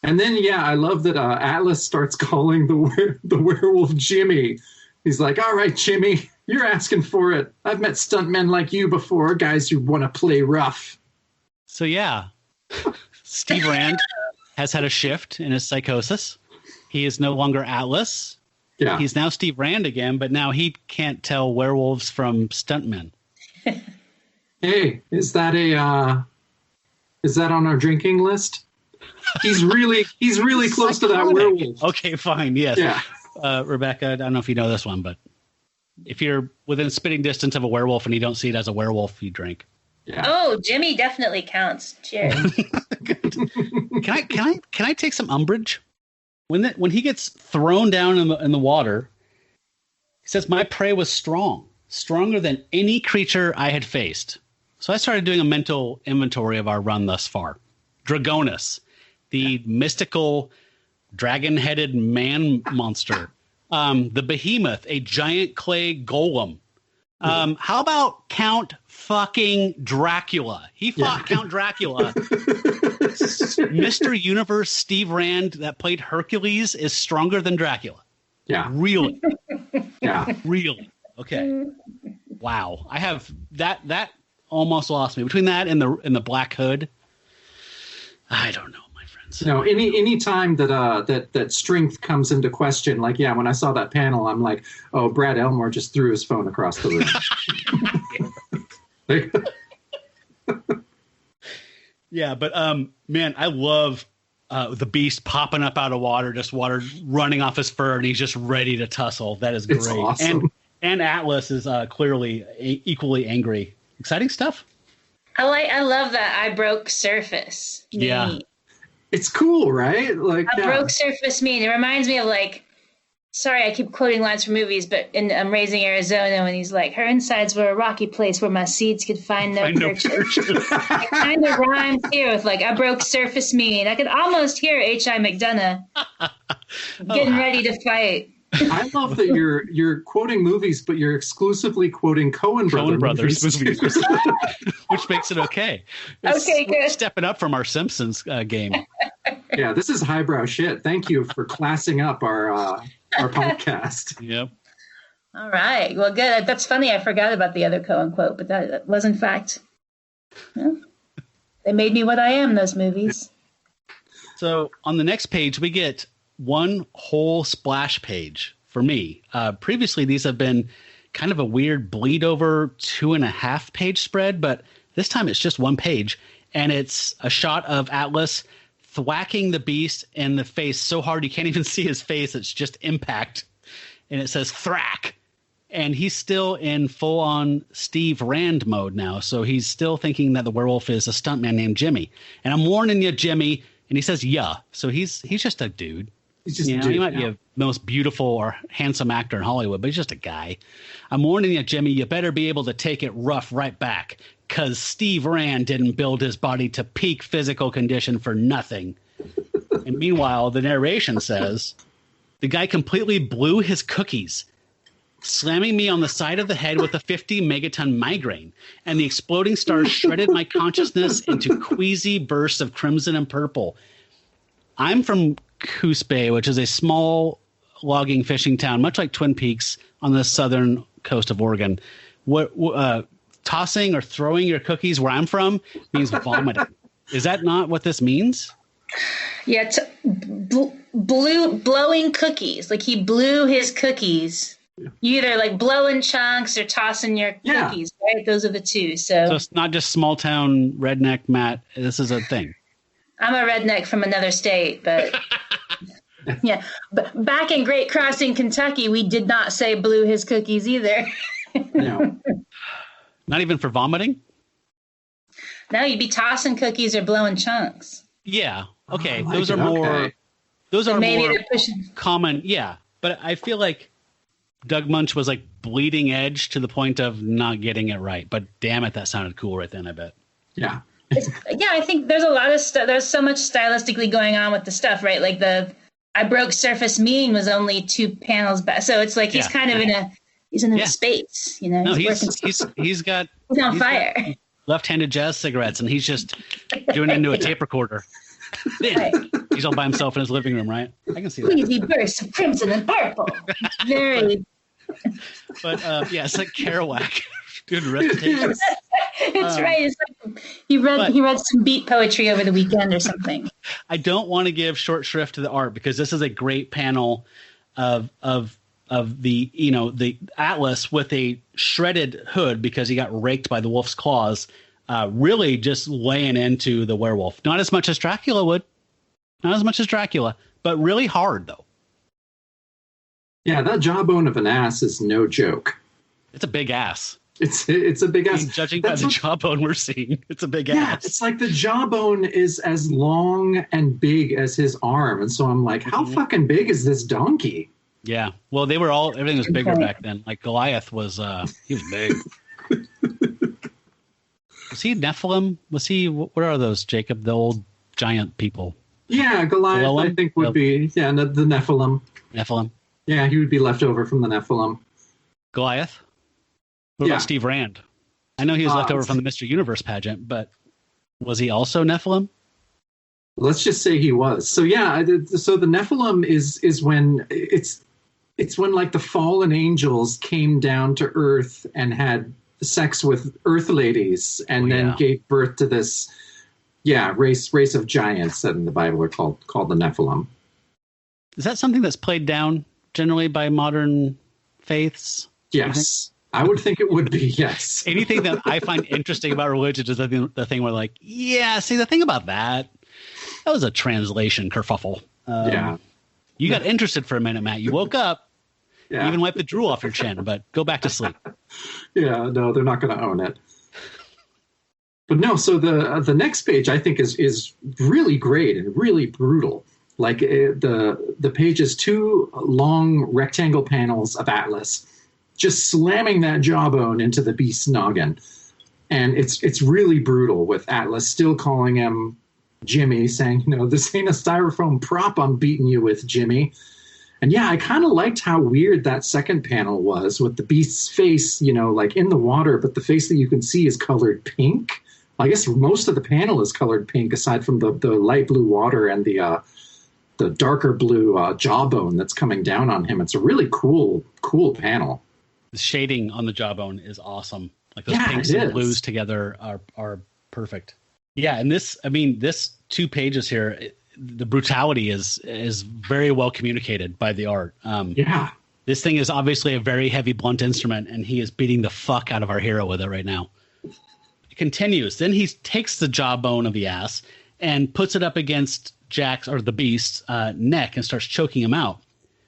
And then I love that Atlas starts calling the werewolf Jimmy. He's like, all right, Jimmy, you're asking for it. I've met stuntmen like you before, guys who want to play rough. So yeah, Steve Rand has had a shift in his psychosis. He is no longer Atlas. Yeah. He's now Steve Rand again, but now he can't tell werewolves from stuntmen. Hey, is that on our drinking list? He's really close to that werewolf. Okay, fine. Yes. Yeah. Rebecca, I don't know if you know this one, but if you're within spitting distance of a werewolf and you don't see it as a werewolf, you drink. Yeah. Oh, Jimmy definitely counts. Cheers. Can I take some umbrage when he gets thrown down in the water? He says, "My prey was stronger than any creature I had faced." So I started doing a mental inventory of our run thus far. Dragonus, the mystical dragon-headed man monster, The Behemoth, a giant clay golem. How about Count fucking Dracula? He fought Count Dracula. Mr. Universe Steve Rand that played Hercules is stronger than Dracula. Yeah. Really? Yeah. Really? Okay. Wow. I have that almost lost me. Between that and the Black Hood, I don't know, my friends. No, any time that strength comes into question, like, yeah, when I saw that panel, I'm like, oh, Brad Elmore just threw his phone across the room. Yeah, but man, I love the Beast popping up out of water, just water running off his fur, and he's just ready to tussle. That is great. It's awesome. And Atlas is clearly equally angry. Exciting stuff. I love that I broke surface. Yeah. Me. It's cool, right? Like I broke surface mean. It reminds me of sorry, I keep quoting lines from movies, but in Raising Arizona, when he's like, her insides were a rocky place where my seeds could find no purchase. It kind of rhymes here with I broke surface mean. I could almost hear H.I. McDonough getting ready to fight. I love that you're quoting movies, but you're exclusively quoting Coen Brothers movies. Which makes it okay. Okay, good. Stepping up from our Simpsons game. Yeah, this is highbrow shit. Thank you for classing up our podcast. Yep. All right. Well, good. That's funny. I forgot about the other Coen quote, but that was in fact. They made me what I am, those movies. So on the next page, we get one whole splash page for me. Previously, these have been kind of a weird bleed over 2.5 page spread, but this time it's just one page, and it's a shot of Atlas thwacking the Beast in the face so hard you can't even see his face. It's just impact, and it says thrack, and he's still in full-on Steve Rand mode now, so he's still thinking that the werewolf is a stuntman named Jimmy. And I'm warning you, Jimmy, and he says yeah, so he's just a dude. He's just he might be a most beautiful or handsome actor in Hollywood, but he's just a guy. I'm warning you, Jimmy, you better be able to take it rough right back, because Steve Rand didn't build his body to peak physical condition for nothing. And meanwhile, the narration says, the guy completely blew his cookies, slamming me on the side of the head with a 50 megaton migraine, and the exploding stars shredded my consciousness into queasy bursts of crimson and purple. I'm from Coos Bay, which is a small logging fishing town, much like Twin Peaks on the southern coast of Oregon. Tossing or throwing your cookies where I'm from means vomiting. Is that not what this means? Yeah, blowing cookies. Like he blew his cookies. You either blowing chunks or tossing your cookies, right? Those are the two. So it's not just small town redneck Matt. This is a thing. I'm a redneck from another state, but yeah. But back in Great Crossing, Kentucky, we did not say blew his cookies either. No. Not even for vomiting? No, you'd be tossing cookies or blowing chunks. Yeah. Okay. Oh, those are more pushing common. Yeah. But I feel like Doug Munch was bleeding edge to the point of not getting it right. But damn it, that sounded cool right then, I bet. Yeah. I think there's a lot of stuff. There's so much stylistically going on with the stuff, right? Like the I broke surface mean was only 2 panels back. So it's he's kind of he's in a space, No, he's on fire. Left-handed jazz cigarettes, and he's just doing it into a tape recorder. Right. He's all by himself in his living room, right? I can see that. Queasy bursts of crimson and purple. Very. But it's like Kerouac doing recitations. It's right. It's he read some beat poetry over the weekend or something. I don't want to give short shrift to the art because this is a great panel of the the Atlas with a shredded hood because he got raked by the wolf's claws, really just laying into the werewolf. Not as much as Dracula would, but really hard though. Yeah, that jawbone of an ass is no joke. It's a big ass. It's a big ass. Judging by the jawbone we're seeing, it's a big ass. It's like the jawbone is as long and big as his arm, and so I'm like, how fucking big is this donkey? Yeah. Well, everything was bigger back then. Like Goliath was, he was big. Was he Nephilim? What are those, Jacob? The old giant people. Yeah, Goliath, I think would be, the Nephilim. Nephilim. Yeah, he would be left over from the Nephilim. Goliath? What about Steve Rand? I know he was left over from the Mr. Universe pageant, but was he also Nephilim? Let's just say he was. So yeah, so the Nephilim is when it's when like the fallen angels came down to Earth and had sex with Earth ladies and then gave birth to this race of giants that in the Bible are called the Nephilim. Is that something that's played down generally by modern faiths? Yes. I would think it would be, yes. Anything that I find interesting about religion is the thing where like, see, the thing about that was a translation kerfuffle. You got interested for a minute, Matt. You woke up, you even wiped the drool off your chin, but go back to sleep. Yeah, no, they're not going to own it. But no, so the next page I think is really great and really brutal. Like the page is 2 long rectangle panels of Atlas just slamming that jawbone into the beast's noggin. And it's really brutal with Atlas still calling him Jimmy, saying, this ain't a styrofoam prop I'm beating you with, Jimmy. And yeah, I kind of liked how weird that second panel was with the beast's face, like in the water, but the face that you can see is colored pink. I guess most of the panel is colored pink aside from the light blue water and the darker blue jawbone that's coming down on him. It's a really cool panel. The shading on the jawbone is awesome. Like those pinks and blues together are perfect. Yeah, and this 2 pages here, the brutality is very well communicated by the art. This thing is obviously a very heavy blunt instrument, and he is beating the fuck out of our hero with it right now. It continues. Then he takes the jawbone of the ass and puts it up against Jack's or the beast's neck and starts choking him out,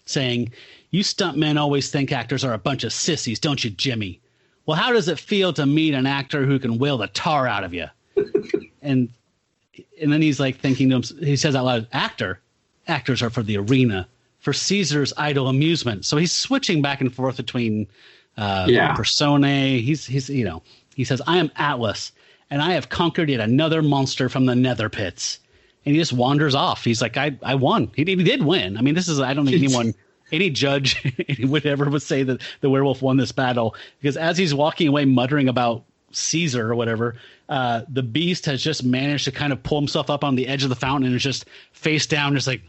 saying, "You stuntmen always think actors are a bunch of sissies, don't you, Jimmy? Well, how does it feel to meet an actor who can will the tar out of you?" and then he's like thinking to him, he says out loud, actors are for the arena, for Caesar's idle amusement. So he's switching back and forth between personae. He says, "I am Atlas, and I have conquered yet another monster from the nether pits." And he just wanders off. He's like, I won. He did win. I mean, I don't think any judge would say that the werewolf won this battle, because as he's walking away muttering about Caesar or whatever, the beast has just managed to kind of pull himself up on the edge of the fountain and is just face down, just like,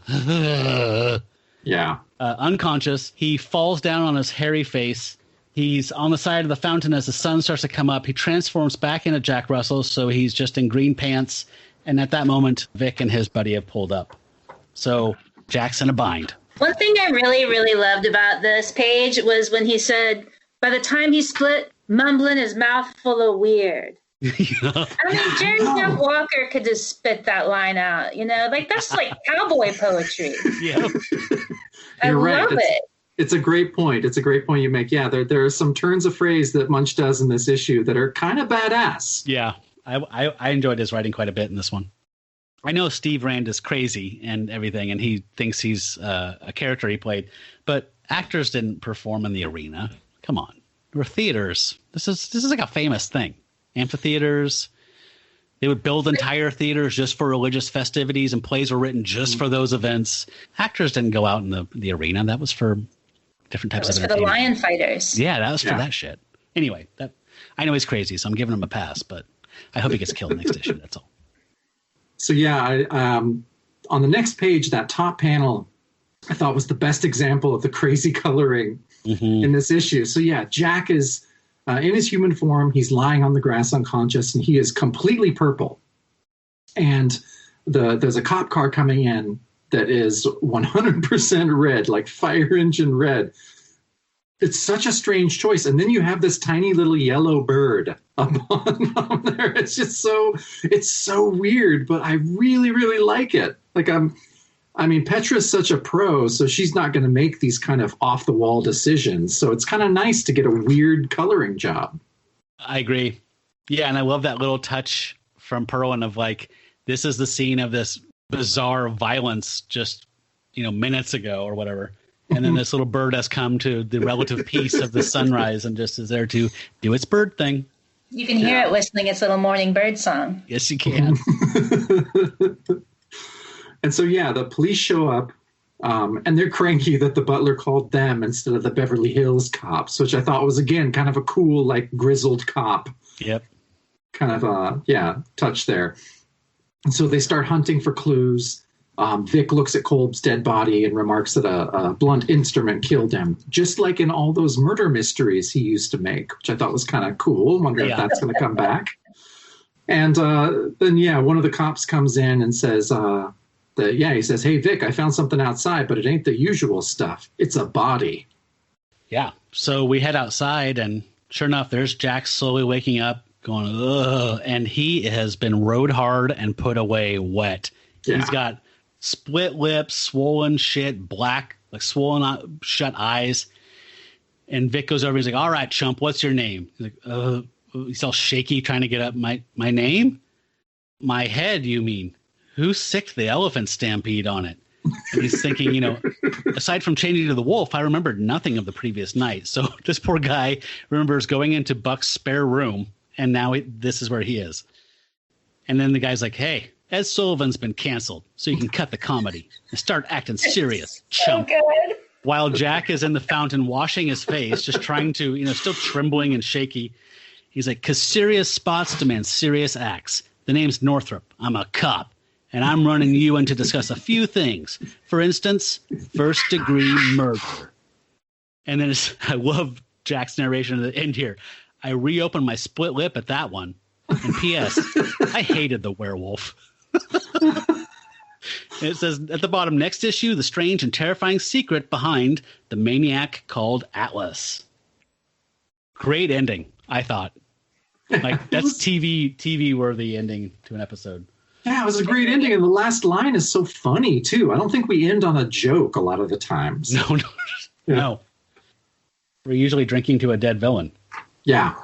unconscious. He falls down on his hairy face. He's on the side of the fountain as the sun starts to come up. He transforms back into Jack Russell, so he's just in green pants. And at that moment, Vic and his buddy have pulled up. So Jack's in a bind. One thing I really, really loved about this page was when he said, by the time he split, mumbling his mouth full of weird. I mean, Jerry Jeff Walker could just spit that line out, like that's like cowboy poetry. Yeah. I love it. It's a great point. It's a great point you make. Yeah, there are some turns of phrase that Munch does in this issue that are kind of badass. Yeah, I enjoyed his writing quite a bit in this one. I know Steve Rand is crazy and everything, and he thinks he's a character he played, but actors didn't perform in the arena. Come on. There were theaters. This is like a famous thing. Amphitheaters. They would build entire theaters just for religious festivities, and plays were written just for those events. Actors didn't go out in the arena. That was for different types of entertainment. For the lion fighters. Yeah, that was for that shit. Anyway, I know he's crazy, so I'm giving him a pass, but I hope he gets killed next issue. That's all. So yeah, on the next page, that top panel, I thought was the best example of the crazy coloring in this issue. So yeah, Jack is in his human form. He's lying on the grass unconscious, and he is completely purple. And there's a cop car coming in that is 100% red, like fire engine red. It's such a strange choice. And then you have this tiny little yellow bird up on there. It's just it's so weird, but I really, really like it. Like Petra's such a pro, so she's not going to make these kind of off the wall decisions. So it's kind of nice to get a weird coloring job. I agree. Yeah. And I love that little touch from Perlin of like, this is the scene of this bizarre violence just, minutes ago or whatever. And then this little bird has come to the relative peace of the sunrise and just is there to do its bird thing. You can hear it whistling its little morning bird song. Yes, you can. And so, yeah, the police show up And they're cranky that the butler called them instead of the Beverly Hills cops, which I thought was, again, kind of a cool, like, grizzled cop. Yep. Kind of touch there. And so they start hunting for clues. Vic looks at Kolb's dead body and remarks that a blunt instrument killed him, just like in all those murder mysteries he used to make, which I thought was kind of cool. Wonder if that's going to come back. And then, one of the cops comes in and says, he says, "Hey, Vic, I found something outside, but it ain't the usual stuff. It's a body." Yeah. So we head outside, and sure enough, there's Jack slowly waking up, going, ugh, and he has been rode hard and put away wet. Yeah. He's got split lips, swollen shit, black, like swollen shut eyes. And Vic goes over, he's like, "All right, chump, what's your name?" He's like, he's all shaky, trying to get up. My name? My head, you mean? Who sicked the elephant stampede on it? And he's thinking, aside from changing to the wolf, I remembered nothing of the previous night. So this poor guy remembers going into Buck's spare room, and now this is where he is. And then the guy's like, "Hey, Ed Sullivan's been canceled, so you can cut the comedy and start acting serious, chump." So good. While Jack is in the fountain washing his face, just trying to, still trembling and shaky, he's like, "'Cause serious spots demand serious acts. The name's Northrop. I'm a cop. And I'm running you in to discuss a few things. For instance, first-degree murder." And then I love Jack's narration at the end here. "I reopened my split lip at that one. And P.S. I hated the werewolf." It says at the bottom, "Next issue, the strange and terrifying secret behind the maniac called Atlas." Great ending, I thought. Like, that's TV worthy ending to an episode. Yeah, it was a great ending, and the last line is so funny too. I don't think we end on a joke a lot of the times. No. We're usually drinking to a dead villain. Yeah.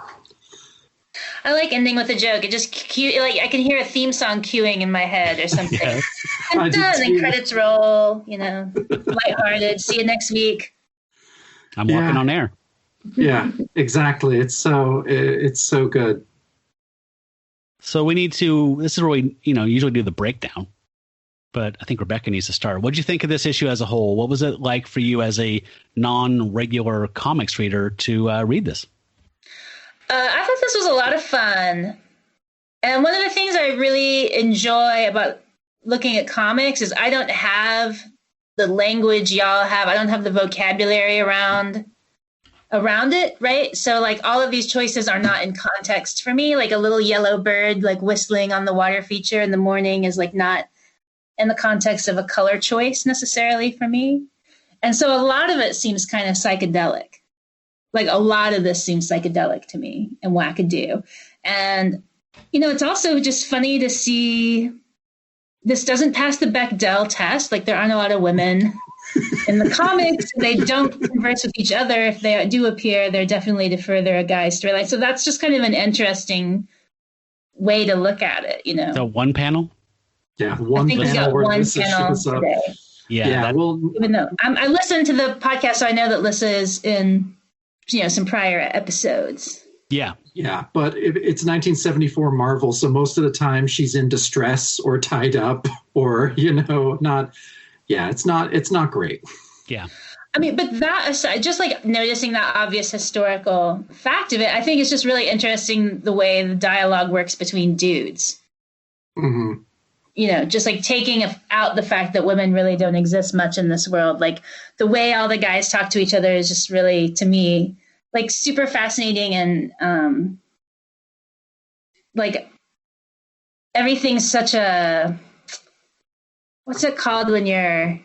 I like ending with a joke. It just like I can hear a theme song cueing in my head or something. Yes. And then credits roll. Lighthearted. See you next week. I'm walking on air. Yeah, exactly. It's so good. So we need to. This is where we usually do the breakdown. But I think Rebecca needs to start. What did you think of this issue as a whole? What was it like for you as a non-regular comics reader to read this? I thought this was a lot of fun. And one of the things I really enjoy about looking at comics is I don't have the language y'all have. I don't have the vocabulary around it, right? So like all of these choices are not in context for me. Like a little yellow bird like whistling on the water feature in the morning is like not in the context of a color choice necessarily for me. And so a lot of it seems kind of psychedelic. Like a lot of this seems psychedelic to me and wackadoo. And, it's also just funny to see this doesn't pass the Bechdel test. Like there aren't a lot of women in the comics. They don't converse with each other. If they do appear, they're definitely to further a guy's storyline. So that's just kind of an interesting way to look at it, So one panel? Yeah, one panel. I think we got one panel today. Yeah. Even though I listened to the podcast, so I know that Lissa is in some prior episodes. Yeah, but it's 1974 Marvel, so most of the time she's in distress or tied up or not. Yeah, it's not great. Yeah. I mean, but that aside, just like noticing that obvious historical fact of it, I think it's just really interesting the way the dialogue works between dudes. Mm-hmm. Just like taking out the fact that women really don't exist much in this world. Like the way all the guys talk to each other is just really, to me, like super fascinating. And like everything's such a, what's it called when you're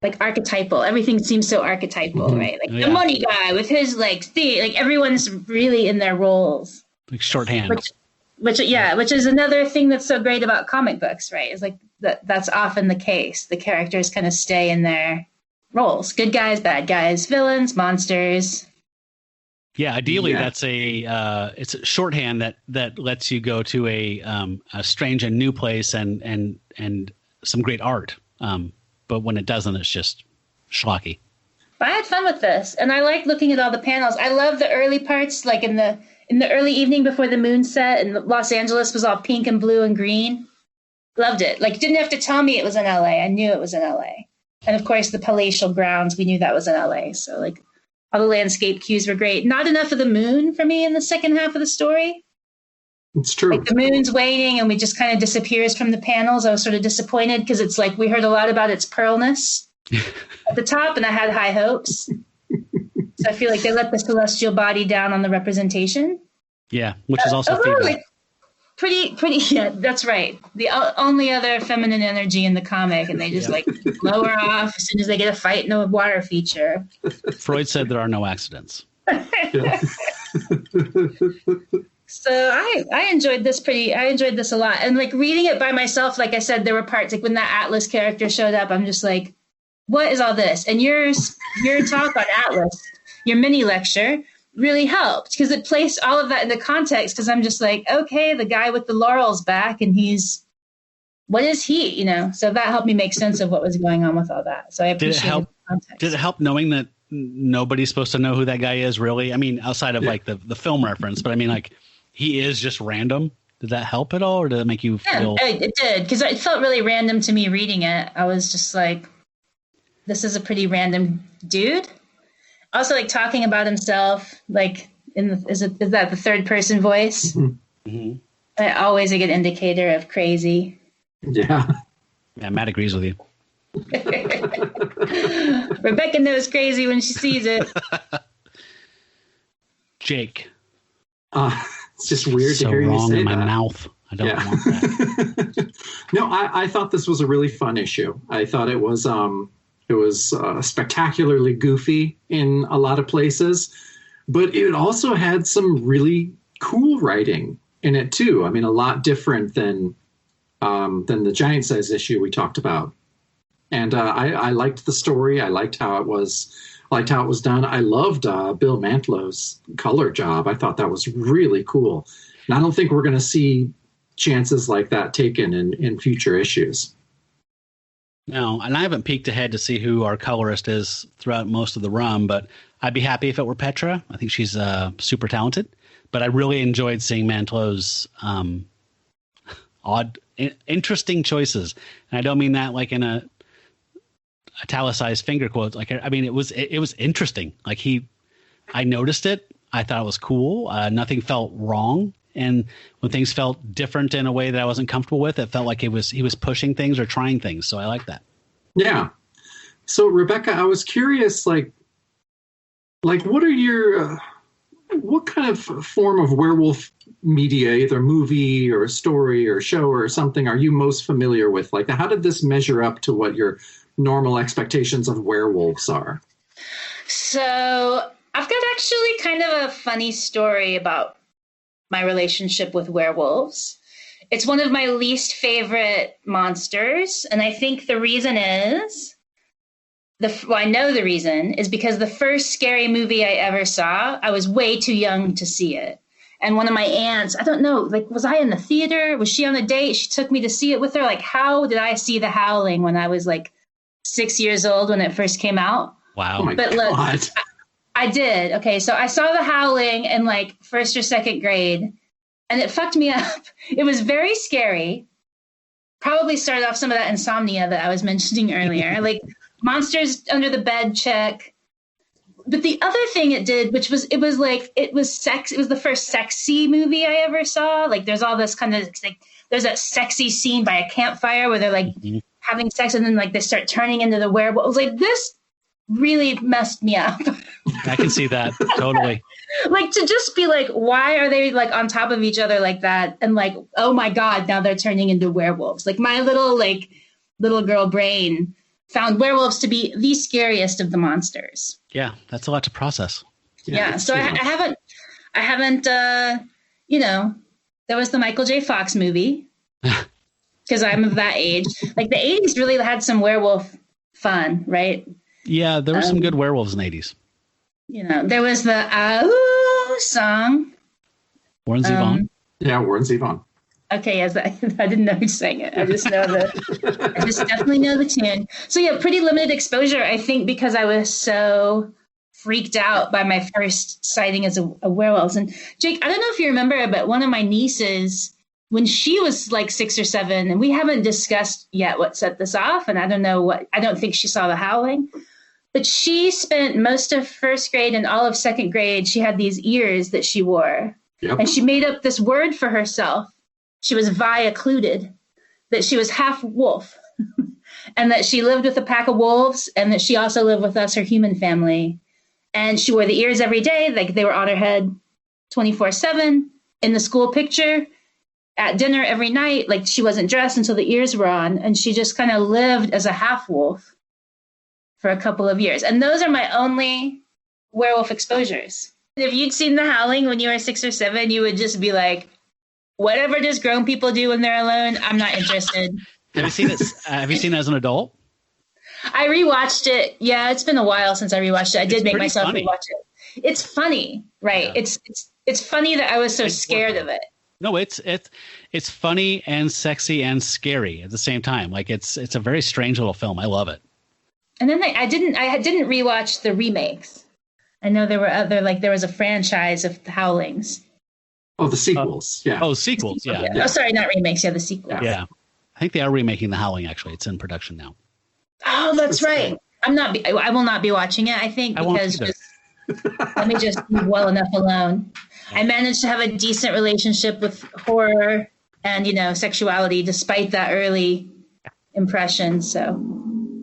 like archetypal? Everything seems so archetypal, mm-hmm. right? Like the money guy with his like everyone's really in their roles. Like shorthand. Which is another thing that's so great about comic books, right? Is like that's often the case. The characters kind of stay in their roles: good guys, bad guys, villains, monsters. Yeah, ideally, that's it's a shorthand that lets you go to a strange and new place and some great art. But when it doesn't, it's just schlocky. But I had fun with this, and I like looking at all the panels. I love the early parts, like in the early evening before the moon set and Los Angeles was all pink and blue and green. Loved it. Like, didn't have to tell me it was in LA. I knew it was in LA. And of course, the palatial grounds, we knew that was in LA. So like all the landscape cues were great. Not enough of the moon for me in the second half of the story. It's true. Like the moon's waning and we just kind of disappears from the panels. I was sort of disappointed because it's like we heard a lot about its pearlness at the top and I had high hopes. So I feel like they let the celestial body down on the representation. Yeah, which is also like, pretty. Yeah, that's right. The only other feminine energy in the comic, and they just like blow her off as soon as they get a fight in a water feature. Freud said there are no accidents. So I enjoyed this a lot. And like reading it by myself, like I said, there were parts like when that Atlas character showed up, I'm just like, what is all this? And your talk on Atlas, your mini lecture really helped because it placed all of that into context because I'm just like, okay, the guy with the laurels back and what is he, you know? So that helped me make sense of what was going on with all that. So I appreciate the context. Did it help knowing that nobody's supposed to know who that guy is really? I mean, outside of like the film reference, but I mean like he is just random. Did that help at all or did it make you feel? Yeah, it did because it felt really random to me reading it. I was just like, this is a pretty random dude. Also, like talking about himself, like is that the third person voice? Mm-hmm. Always a good indicator of crazy. Yeah. Yeah, Matt agrees with you. Rebecca knows crazy when she sees it. Jake. It's just weird to hear you say that. So wrong in my mouth. I don't want that. No, I thought this was a really fun issue. I thought it was spectacularly goofy in a lot of places, but it also had some really cool writing in it too. I mean, a lot different than the giant size issue we talked about. And I liked the story. I liked how it was done. I loved Bill Mantlow's color job. I thought that was really cool. And I don't think we're going to see chances like that taken in future issues. No, and I haven't peeked ahead to see who our colorist is throughout most of the run, but I'd be happy if it were Petra. I think she's super talented, but I really enjoyed seeing Mantlow's interesting choices. And I don't mean that like in a italicized finger quotes. Like, I mean, it was interesting. Like I noticed it. I thought it was cool. Nothing felt wrong. And when things felt different in a way that I wasn't comfortable with, it felt like he was pushing things or trying things. So I like that. Yeah. So Rebecca, I was curious, like what are your, what kind of form of werewolf media, either movie or story or show or something, are you most familiar with? Like, how did this measure up to what your normal expectations of werewolves are? So I've got actually kind of a funny story about my relationship with werewolves. It's one of my least favorite monsters. And I think the reason is, I know the reason is because the first scary movie I ever saw, I was way too young to see it. And one of my aunts, I don't know, like, was I in the theater? Was she on a date? She took me to see it with her. Like, how did I see The Howling when I was like 6 years old when it first came out? Wow. Oh my God. Look, I did. Okay, so I saw The Howling in like first or second grade, and it fucked me up. It was very scary. Probably started off some of that insomnia that I was mentioning earlier. Like monsters under the bed, check. But the other thing it did, which was, it was sex. It was the first sexy movie I ever saw. Like there's all this kind of like, there's that sexy scene by a campfire where they're like having sex, and then like they start turning into the werewolves. Like this really messed me up. I can see that totally. Like to just be like, why are they like on top of each other like that? And like, oh my God, now they're turning into werewolves. Like my little girl brain found werewolves to be the scariest of the monsters. Yeah, that's a lot to process. Yeah. So I haven't, you know, there was the Michael J. Fox movie because I'm of that age. Like the 80s really had some werewolf fun, right? Yeah, there were some good werewolves in the 80s. You know, there was the Ahoo song. Warren Zevon. Yeah, Warren Zevon. Okay, yes, I didn't know who sang it. I just definitely know the tune. So yeah, pretty limited exposure, I think, because I was so freaked out by my first sighting as a werewolf. And Jake, I don't know if you remember, but one of my nieces when she was like 6 or 7, and we haven't discussed yet what set this off, and I don't think she saw The Howling, but she spent most of first grade and all of second grade, she had these ears that she wore. Yep. And she made up this word for herself. She was vi-occluded, that she was half wolf, and that she lived with a pack of wolves, and that she also lived with us, her human family. And she wore the ears every day, like they were on her head 24/7, in the school picture, at dinner every night, like she wasn't dressed until the ears were on. And she just kind of lived as a half wolf for a couple of years. And those are my only werewolf exposures. If you'd seen The Howling when you were 6 or 7, you would just be like, whatever does grown people do when they're alone, I'm not interested. Have you seen it? Have you seen it as an adult? I rewatched it. Yeah, it's been a while since I rewatched it. I did make myself rewatch it. It's funny, right? Yeah. It's funny that I was so scared of it. No, it's funny and sexy and scary at the same time. Like it's a very strange little film. I love it. And then I didn't rewatch the remakes. I know there were there was a franchise of Howlings. Oh, the sequels. Yeah. Oh, sequels. Yeah. Oh, sorry, not remakes. Yeah, the sequels. Yeah. I think they are remaking The Howling. Actually, it's in production now. Oh, that's right. I will not be watching it. I think because let me just be well enough alone. I managed to have a decent relationship with horror and, sexuality despite that early impression. So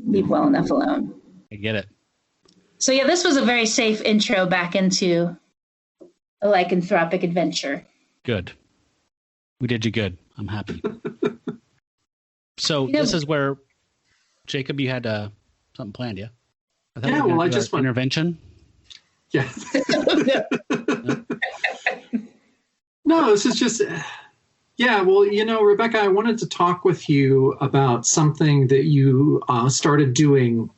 leave well enough alone. I get it. So yeah, this was a very safe intro back into a lycanthropic adventure. Good. We did you good. I'm happy. So this is where, Jacob, you had something planned, yeah? Yeah, well, I just want intervention. Yeah. No, this is just, yeah, well, Rebecca, I wanted to talk with you about something that you started doing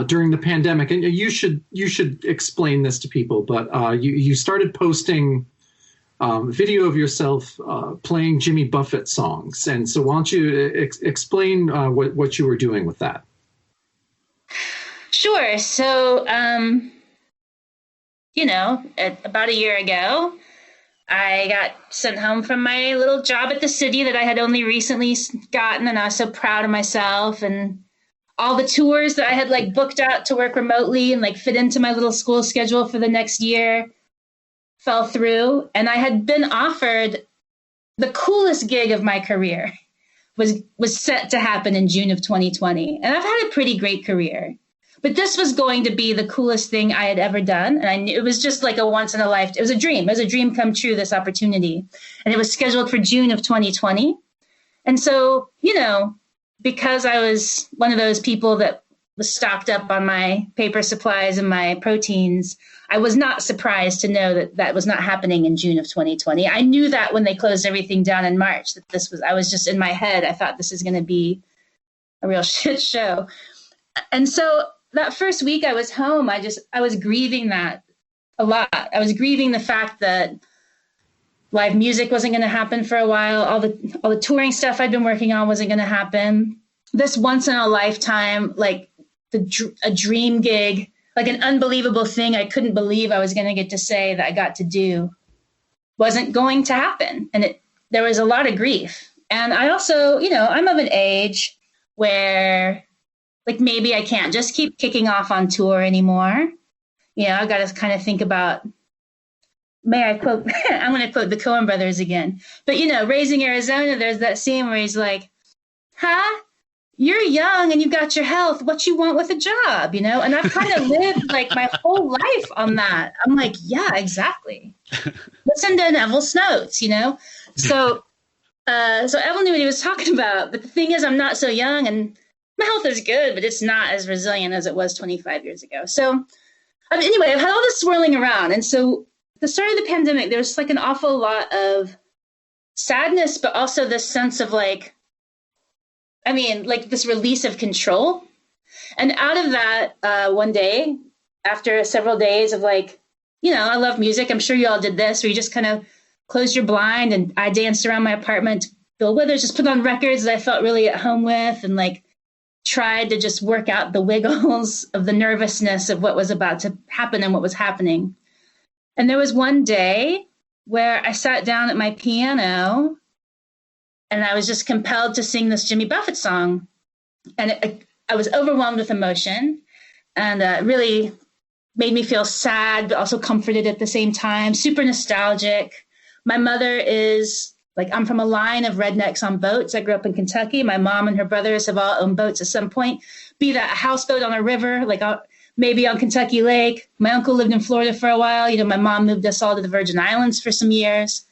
during the pandemic. And you should explain this to people, but you started posting video of yourself playing Jimmy Buffett songs. And so why don't you explain what you were doing with that? Sure. So, about a year ago, I got sent home from my little job at the city that I had only recently gotten, and I was so proud of myself, and all the tours that I had booked out to work remotely and fit into my little school schedule for the next year fell through. And I had been offered the coolest gig of my career was set to happen in June of 2020. And I've had a pretty great career. But this was going to be the coolest thing I had ever done. And I knew it was just like a once in a lifetime. It was a dream. It was a dream come true, this opportunity. And it was scheduled for June of 2020. And so, because I was one of those people that was stocked up on my paper supplies and my proteins, I was not surprised to know that that was not happening in June of 2020. I knew that when they closed everything down in March, I was just in my head. I thought this is going to be a real shit show. And so that first week I was home, I was grieving that a lot. I was grieving the fact that live music wasn't going to happen for a while. All the touring stuff I'd been working on wasn't going to happen. This once in a lifetime, a dream gig, an unbelievable thing I couldn't believe I was going to get to say that I got to do wasn't going to happen. And there was a lot of grief. And I also, I'm of an age where maybe I can't just keep kicking off on tour anymore. I've got to kind of think about, may I quote, I'm going to quote the Coen brothers again. But, Raising Arizona, there's that scene where he's like, you're young and you've got your health. What you want with a job, And I've kind of lived my whole life on that. I'm like, yeah, exactly. Listen to Neville's notes, So Evan knew what he was talking about. But the thing is, I'm not so young and my health is good, but it's not as resilient as it was 25 years ago. So anyway, I've had all this swirling around. And so at the start of the pandemic, there was an awful lot of sadness, but also this sense of this release of control. And out of that, one day, after several days of I love music. I'm sure you all did this, where you just kind of closed your blind, and I danced around my apartment to Bill Withers, just put on records that I felt really at home with, and tried to just work out the wiggles of the nervousness of what was about to happen and what was happening. And there was one day where I sat down at my piano And I was just compelled to sing this Jimmy Buffett song. And I was overwhelmed with emotion, and really made me feel sad, but also comforted at the same time, super nostalgic. My mother is I'm from a line of rednecks on boats. I grew up in Kentucky. My mom and her brothers have all owned boats at some point, be that a houseboat on a river, maybe on Kentucky Lake. My uncle lived in Florida for a while. My mom moved us all to the Virgin Islands for some years.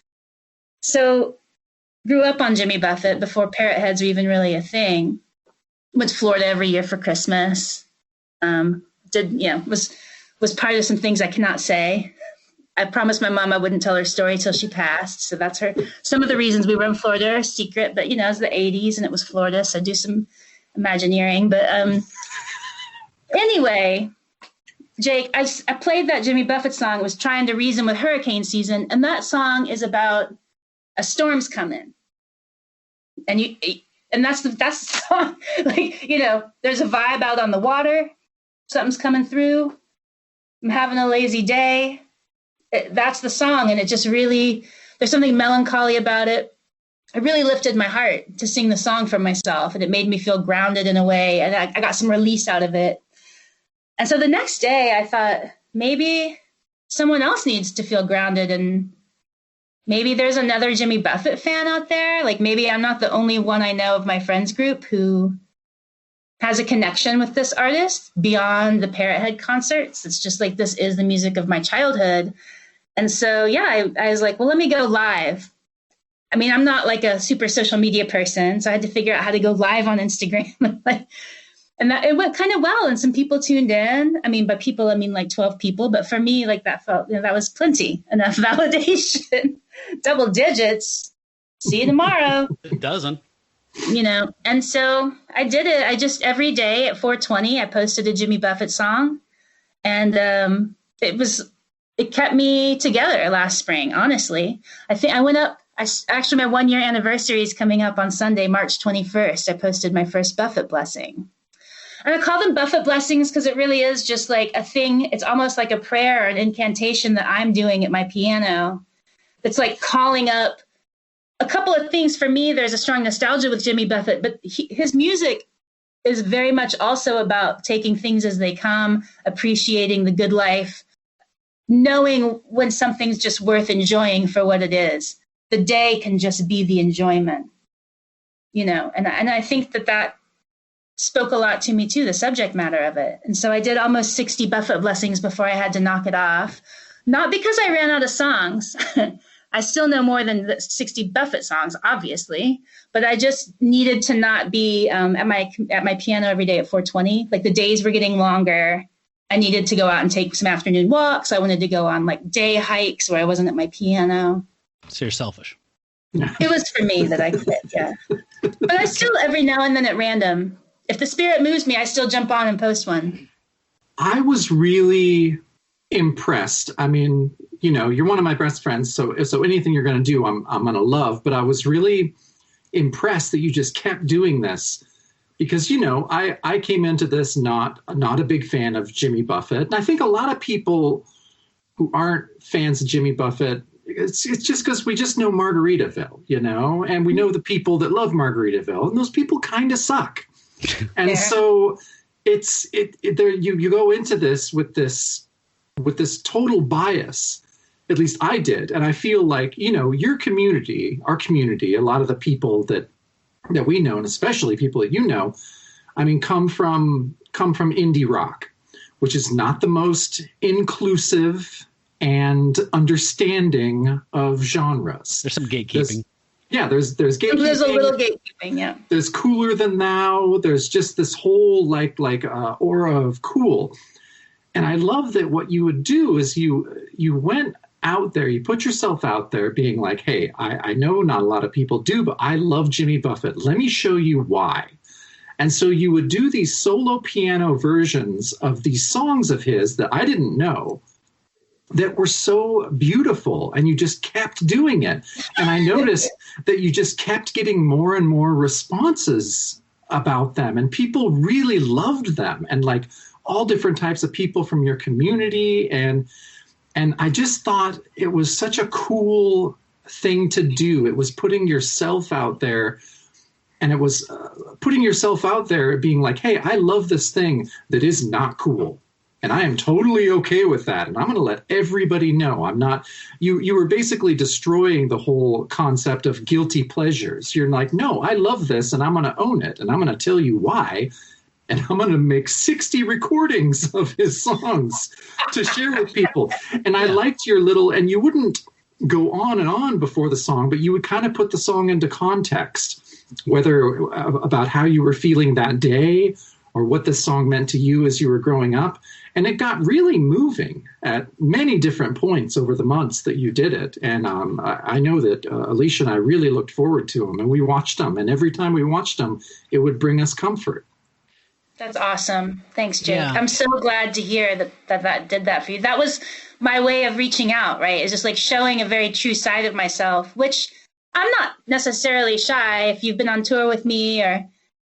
So grew up on Jimmy Buffett before parrot heads were even really a thing. Went to Florida every year for Christmas. Was part of some things I cannot say. I promised my mom I wouldn't tell her story till she passed. So that's some of the reasons we were in Florida are secret, but it was the 80s and it was Florida. So I do some Imagineering. But anyway, Jake, I played that Jimmy Buffett song. It was trying to reason with hurricane season. And that song is about a storm's coming. And that's the song. There's a vibe out on the water. Something's coming through. I'm having a lazy day. That's the song. And it just really, there's something melancholy about it. It really lifted my heart to sing the song for myself. And it made me feel grounded in a way. And I got some release out of it. And so the next day I thought, maybe someone else needs to feel grounded. And maybe there's another Jimmy Buffett fan out there. Maybe I'm not the only one I know of my friends group who has a connection with this artist beyond the Parrot Head concerts. It's just this is the music of my childhood. And so, I was well, let me go live. I mean, I'm not a super social media person, so I had to figure out how to go live on Instagram. And that it went kind of well, and some people tuned in. I mean, by people, I mean 12 people. But for me, that felt, that was plenty, enough validation. Double digits. See you tomorrow. A dozen. And so I did it. I just, every day at 4:20, I posted a Jimmy Buffett song. And it kept me together last spring, honestly. I think I went up, actually my 1 year anniversary is coming up on Sunday, March 21st. I posted my first Buffett blessing. And I call them Buffett blessings because it really is just a thing. It's almost like a prayer or an incantation that I'm doing at my piano. It's calling up a couple of things. For me, there's a strong nostalgia with Jimmy Buffett, but his music is very much also about taking things as they come, appreciating the good life, knowing when something's just worth enjoying for what it is. The day can just be the enjoyment, and I think that spoke a lot to me too, the subject matter of it. And so I did almost 60 Buffett blessings before I had to knock it off. Not because I ran out of songs. I still know more than 60 Buffett songs, obviously, but I just needed to not be at my piano every day at 4:20. The days were getting longer. I needed to go out and take some afternoon walks. I wanted to go on day hikes where I wasn't at my piano. So you're selfish. It was for me that I quit, yeah. But I still, every now and then at random, if the spirit moves me, I still jump on and post one. I was really impressed. I mean, you're one of my best friends, so anything you're going to do, I'm going to love. But I was really impressed that you just kept doing this, because I came into this not a big fan of Jimmy Buffett, and I think a lot of people who aren't fans of Jimmy Buffett, it's just because we just know Margaritaville, and we know the people that love Margaritaville, and those people kind of suck. And so you go into this with this total bias. At least I did. And I feel your community, our community, a lot of the people that we know, and especially people that I mean, come from indie rock, which is not the most inclusive and understanding of genres. There's some gatekeeping. There's gatekeeping. There's a little gatekeeping, yeah. There's Cooler Than Thou. There's just this whole aura of cool. And I love that what you would do is you went out there, you put yourself out there being hey, I know not a lot of people do, but I love Jimmy Buffett. Let me show you why. And so you would do these solo piano versions of these songs of his that I didn't know, that were so beautiful, and you just kept doing it. And I noticed that you just kept getting more and more responses about them, and people really loved them, and all different types of people from your community. And I just thought it was such a cool thing to do. It was putting yourself out there. And it was putting yourself out there being like, hey, I love this thing that is not cool. And I am totally okay with that. And I'm going to let everybody know. I'm not, you were basically destroying the whole concept of guilty pleasures. You're like, no, I love this and I'm going to own it. And I'm going to tell you why. And I'm going to make 60 recordings of his songs to share with people. And I liked your little, and you wouldn't go on and on before the song, but you would kind of put the song into context, whether about how you were feeling that day or what this song meant to you as you were growing up. And it got really moving at many different points over the months that you did it. And I know that Alicia and I really looked forward to them, and we watched them. And every time we watched them, it would bring us comfort. That's awesome. Thanks, Jake. Yeah. I'm so glad to hear that did that for you. That was my way of reaching out, right? It's just like showing a very true side of myself, which I'm not necessarily shy. If you've been on tour with me or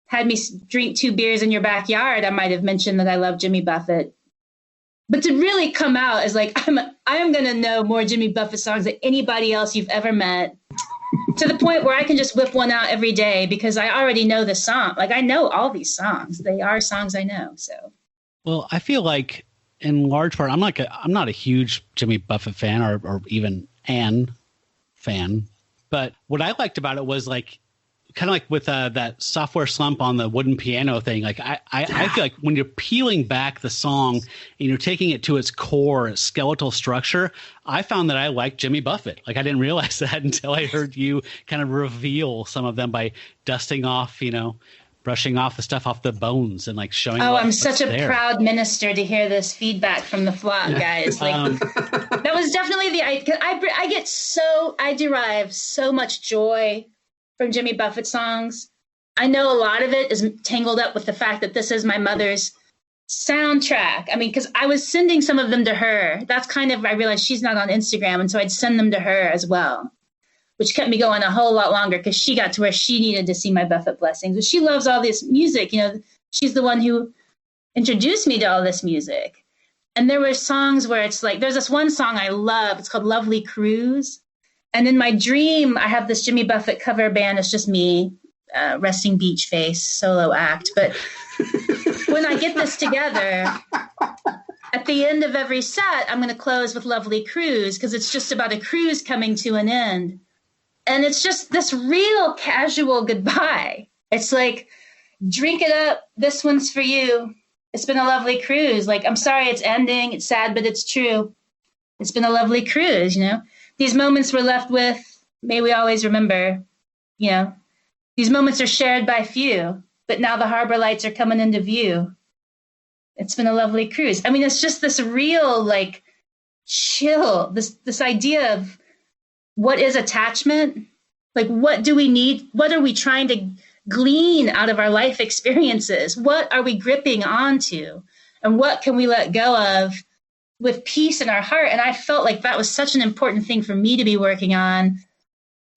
had me drink 2 beers in your backyard, I might have mentioned that I love Jimmy Buffett. But to really come out as like, I'm going to know more Jimmy Buffett songs than anybody else you've ever met, to the point where I can just whip one out every day because I already know the song. Like, I know all these songs. They are songs I know. So, Well, I feel like in large part, I'm not a huge Jimmy Buffett fan or even Ann fan. But what I liked about it was like, kind of like with that software slump on the wooden piano thing. Like I feel like when you're peeling back the song and you're taking it to its core, its skeletal structure, I found that I liked Jimmy Buffett. Like I didn't realize that until I heard you kind of reveal some of them by dusting off, brushing off the stuff off the bones and like showing. I'm such a proud minister to hear this feedback from the flock, guys. Like that was definitely I derive so much joy from Jimmy Buffett songs. I know a lot of it is tangled up with the fact that this is my mother's soundtrack. I mean, because I was sending some of them to her. That's kind of, I realized she's not on Instagram, and so I'd send them to her as well, which kept me going a whole lot longer because she got to where she needed to see my Buffett blessings. But she loves all this music. She's the one who introduced me to all this music. And there were songs where it's like, there's this one song I love. It's called Lovely Cruise. And in my dream, I have this Jimmy Buffett cover band. It's just me, resting beach face, solo act. But when I get this together, at the end of every set, I'm going to close with Lovely Cruise because it's just about a cruise coming to an end. And it's just this real casual goodbye. It's like, drink it up. This one's for you. It's been a lovely cruise. Like, I'm sorry it's ending. It's sad, but it's true. It's been a lovely cruise, These moments we're left with, may we always remember, these moments are shared by few, but now the harbor lights are coming into view. It's been a lovely cruise. I mean, it's just this real, like, chill, this idea of what is attachment? Like, what do we need? What are we trying to glean out of our life experiences? What are we gripping onto? And what can we let go of with peace in our heart? And I felt like that was such an important thing for me to be working on,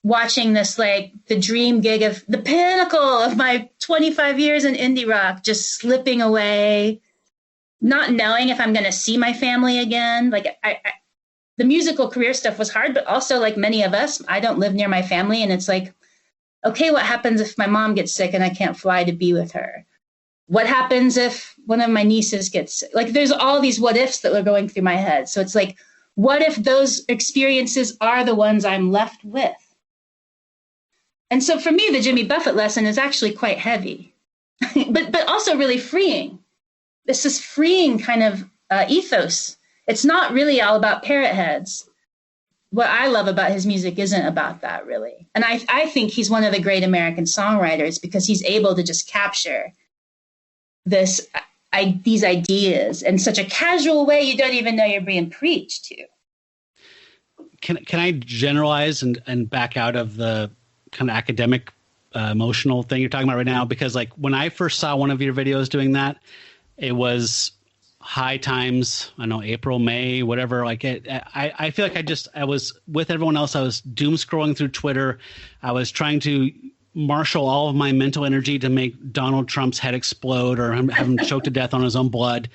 watching this, like, the dream gig of the pinnacle of my 25 years in indie rock just slipping away, not knowing if I'm going to see my family again. Like, the musical career stuff was hard, but also, like many of us, I don't live near my family. And it's like, okay, what happens if my mom gets sick and I can't fly to be with her? What happens if one of my nieces gets sick? Like, there's all these what ifs that were going through my head. So it's like, what if those experiences are the ones I'm left with? And so for me, the Jimmy Buffett lesson is actually quite heavy, but also really freeing. This is freeing kind of ethos. It's not really all about parrot heads. What I love about his music isn't about that, really. And I think he's one of the great American songwriters because he's able to just capture these ideas in such a casual way you don't even know you're being preached to. Can I generalize and back out of the kind of academic emotional thing you're talking about right now? Because, like, when I first saw one of your videos doing that, it was high times, I know, April, May, whatever. Like, I feel like I was with everyone else. I was doom scrolling through Twitter. I was trying to marshal all of my mental energy to make Donald Trump's head explode or have him choked to death on his own blood.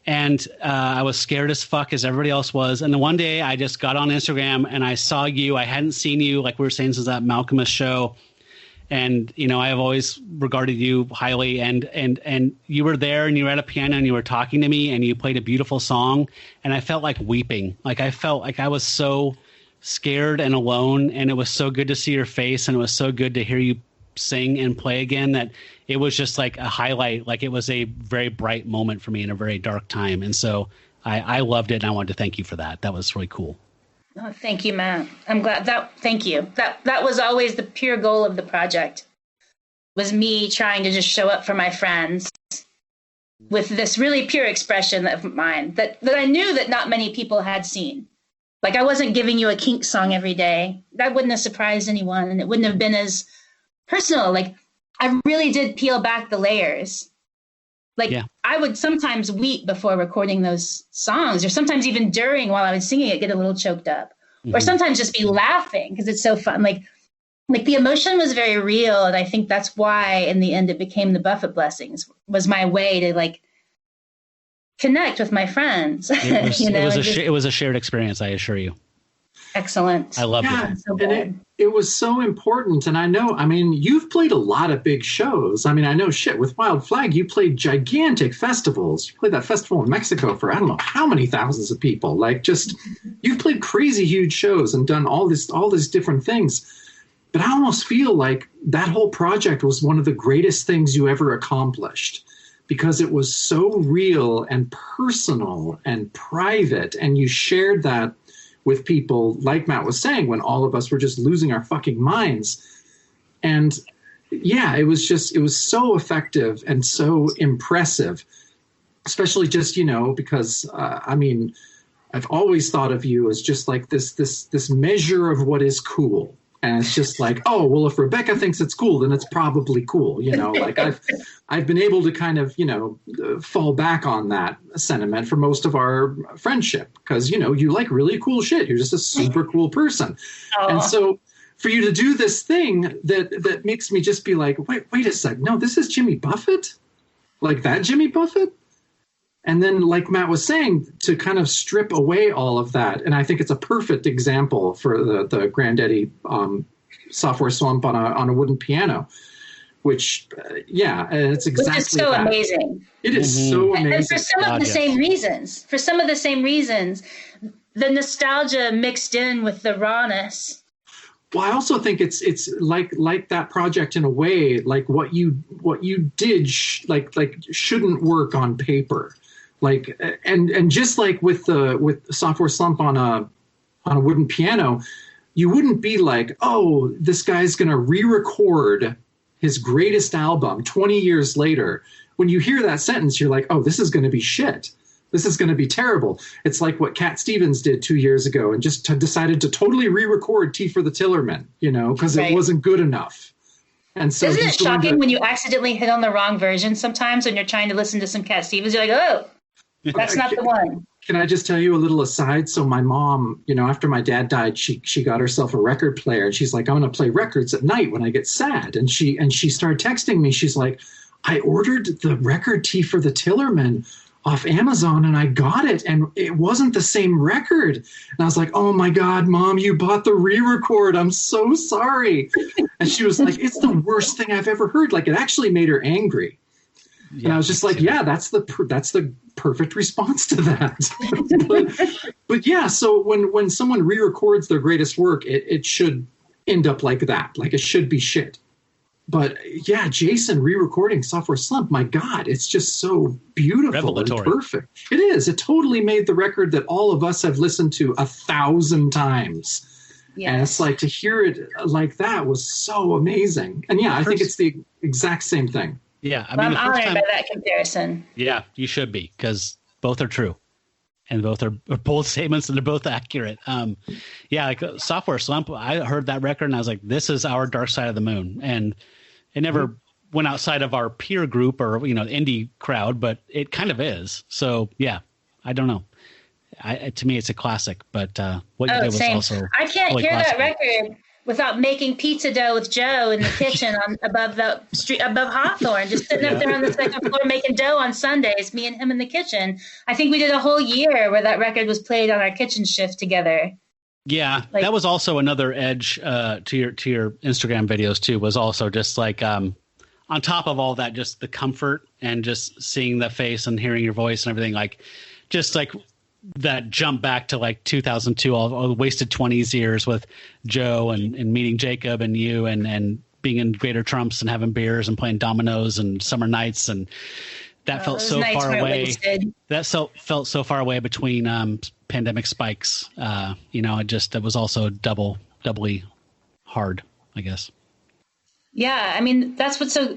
And I was scared as fuck, as everybody else was. And then one day I just got on Instagram and I saw you. I hadn't seen you, like we were saying, since that Malcolmus show. And, you know, I have always regarded you highly. And you were there and you were at a piano and you were talking to me and you played a beautiful song. And I felt like weeping. Like I felt like I was so scared and alone. And it was so good to see your face. And it was so good to hear you sing and play again, that it was just like a highlight. Like it was a very bright moment for me in a very dark time. And so I loved it. And I wanted to thank you for that. That was really cool. Oh, thank you, Matt. I'm glad thank you. That was always the pure goal of the project, was me trying to just show up for my friends with this really pure expression of mine that I knew that not many people had seen. Like I wasn't giving you a Kink song every day. That wouldn't have surprised anyone. And it wouldn't have been as personal. Like I really did peel back the layers. Like I would sometimes weep before recording those songs, or sometimes even during while I was singing it, get a little choked up, or sometimes just be laughing because it's so fun. Like the emotion was very real. And I think that's why in the end it became the Buffett Blessings, was my way to like connect with my friends. It was a shared experience, I assure you. Excellent. I loved it. So and it was so important. And I know, I mean, you've played a lot of big shows. I mean, I know with Wild Flag, you played gigantic festivals. You played that festival in Mexico for, I don't know how many thousands of people. Like just, you've played crazy huge shows and done all these different things. But I almost feel like that whole project was one of the greatest things you ever accomplished, because it was so real and personal and private. And you shared that with people, like Matt was saying, when all of us were just losing our fucking minds. And yeah, it was so effective and so impressive, especially just, you know, because I mean, I've always thought of you as just like this measure of what is cool. And it's just like, oh, well, if Rebecca thinks it's cool, then it's probably cool. You know, like I've been able to kind of, you know, fall back on that sentiment for most of our friendship, because, you know, you like really cool shit. You're just a super cool person. Oh. And so for you to do this thing that makes me just be like, wait a sec. No, this is Jimmy Buffett. Like that Jimmy Buffett. And then, like Matt was saying, to kind of strip away all of that. And I think it's a perfect example for the Granddaddy software slump on a wooden piano, which, it's exactly which is so that. Amazing. It is so amazing. And for some of the same reasons, the nostalgia mixed in with the rawness. Well, I also think it's like that project in a way, like what you did shouldn't work on paper. Like, and just like with Software Slump on a wooden piano, you wouldn't be like, oh, this guy's going to re-record his greatest album 20 years later. When you hear that sentence, you're like, oh, this is going to be shit. This is going to be terrible. It's like what Cat Stevens did 2 years ago and just decided to totally re-record Tea for the Tillerman, you know, because it wasn't good enough. And so isn't it shocking when you accidentally hit on the wrong version sometimes when you're trying to listen to some Cat Stevens? You're like, oh, that's not the one. Can I just tell you a little aside? So my mom, you know, after my dad died, she got herself a record player, and she's like, I'm going to play records at night when I get sad. And she started texting me. She's like, I ordered the record Tea for the Tillerman off Amazon and I got it and it wasn't the same record. And I was like, oh my God, Mom, you bought the re-record. I'm so sorry. And she was like, it's the worst thing I've ever heard. Like it actually made her angry. Yeah, and I was just like, yeah, that's the perfect response to that. but yeah, so when someone re-records their greatest work, it should end up like that. Like it should be shit. But yeah, Jason re-recording Software Slump, my God, it's just so beautiful and perfect. It is. It totally made the record that all of us have listened to 1,000 times. Yes. And it's like to hear it like that was so amazing. And yeah, I think it's the exact same thing. Yeah, I mean, I'm honored by that comparison. Yeah, you should be, because both are true, and both are bold statements, and they're both accurate. Yeah, like Software Slump, I heard that record, and I was like, "This is our Dark Side of the Moon," and it never went outside of our peer group or indie crowd, but it kind of is. So yeah, I don't know. To me, it's a classic, but what you did was same. also I can't hear classical. that record without making pizza dough with Joe in the kitchen above the street, above Hawthorne, just sitting up there on the second floor making dough on Sundays, me and him in the kitchen. I think we did a whole year where that record was played on our kitchen shift together. Yeah, that was also another edge to your Instagram videos too, was also just like on top of all that, just the comfort and just seeing the face and hearing your voice and everything, like just like that jump back to like 2002, all the wasted 20s years with Joe and meeting Jacob and you and being in Greater Trumps and having beers and playing dominoes and summer nights. And that felt so far away. That felt so far away between pandemic spikes. It was also doubly hard, I guess. Yeah. I mean, that's what's so,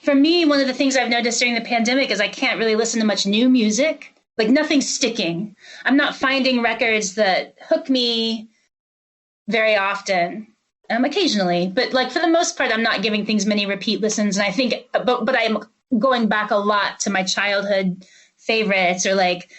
for me, one of the things I've noticed during the pandemic is I can't really listen to much new music. Like nothing's sticking. I'm not finding records that hook me very often, occasionally, but like for the most part, I'm not giving things many repeat listens. And I think, but I'm going back a lot to my childhood favorites or like,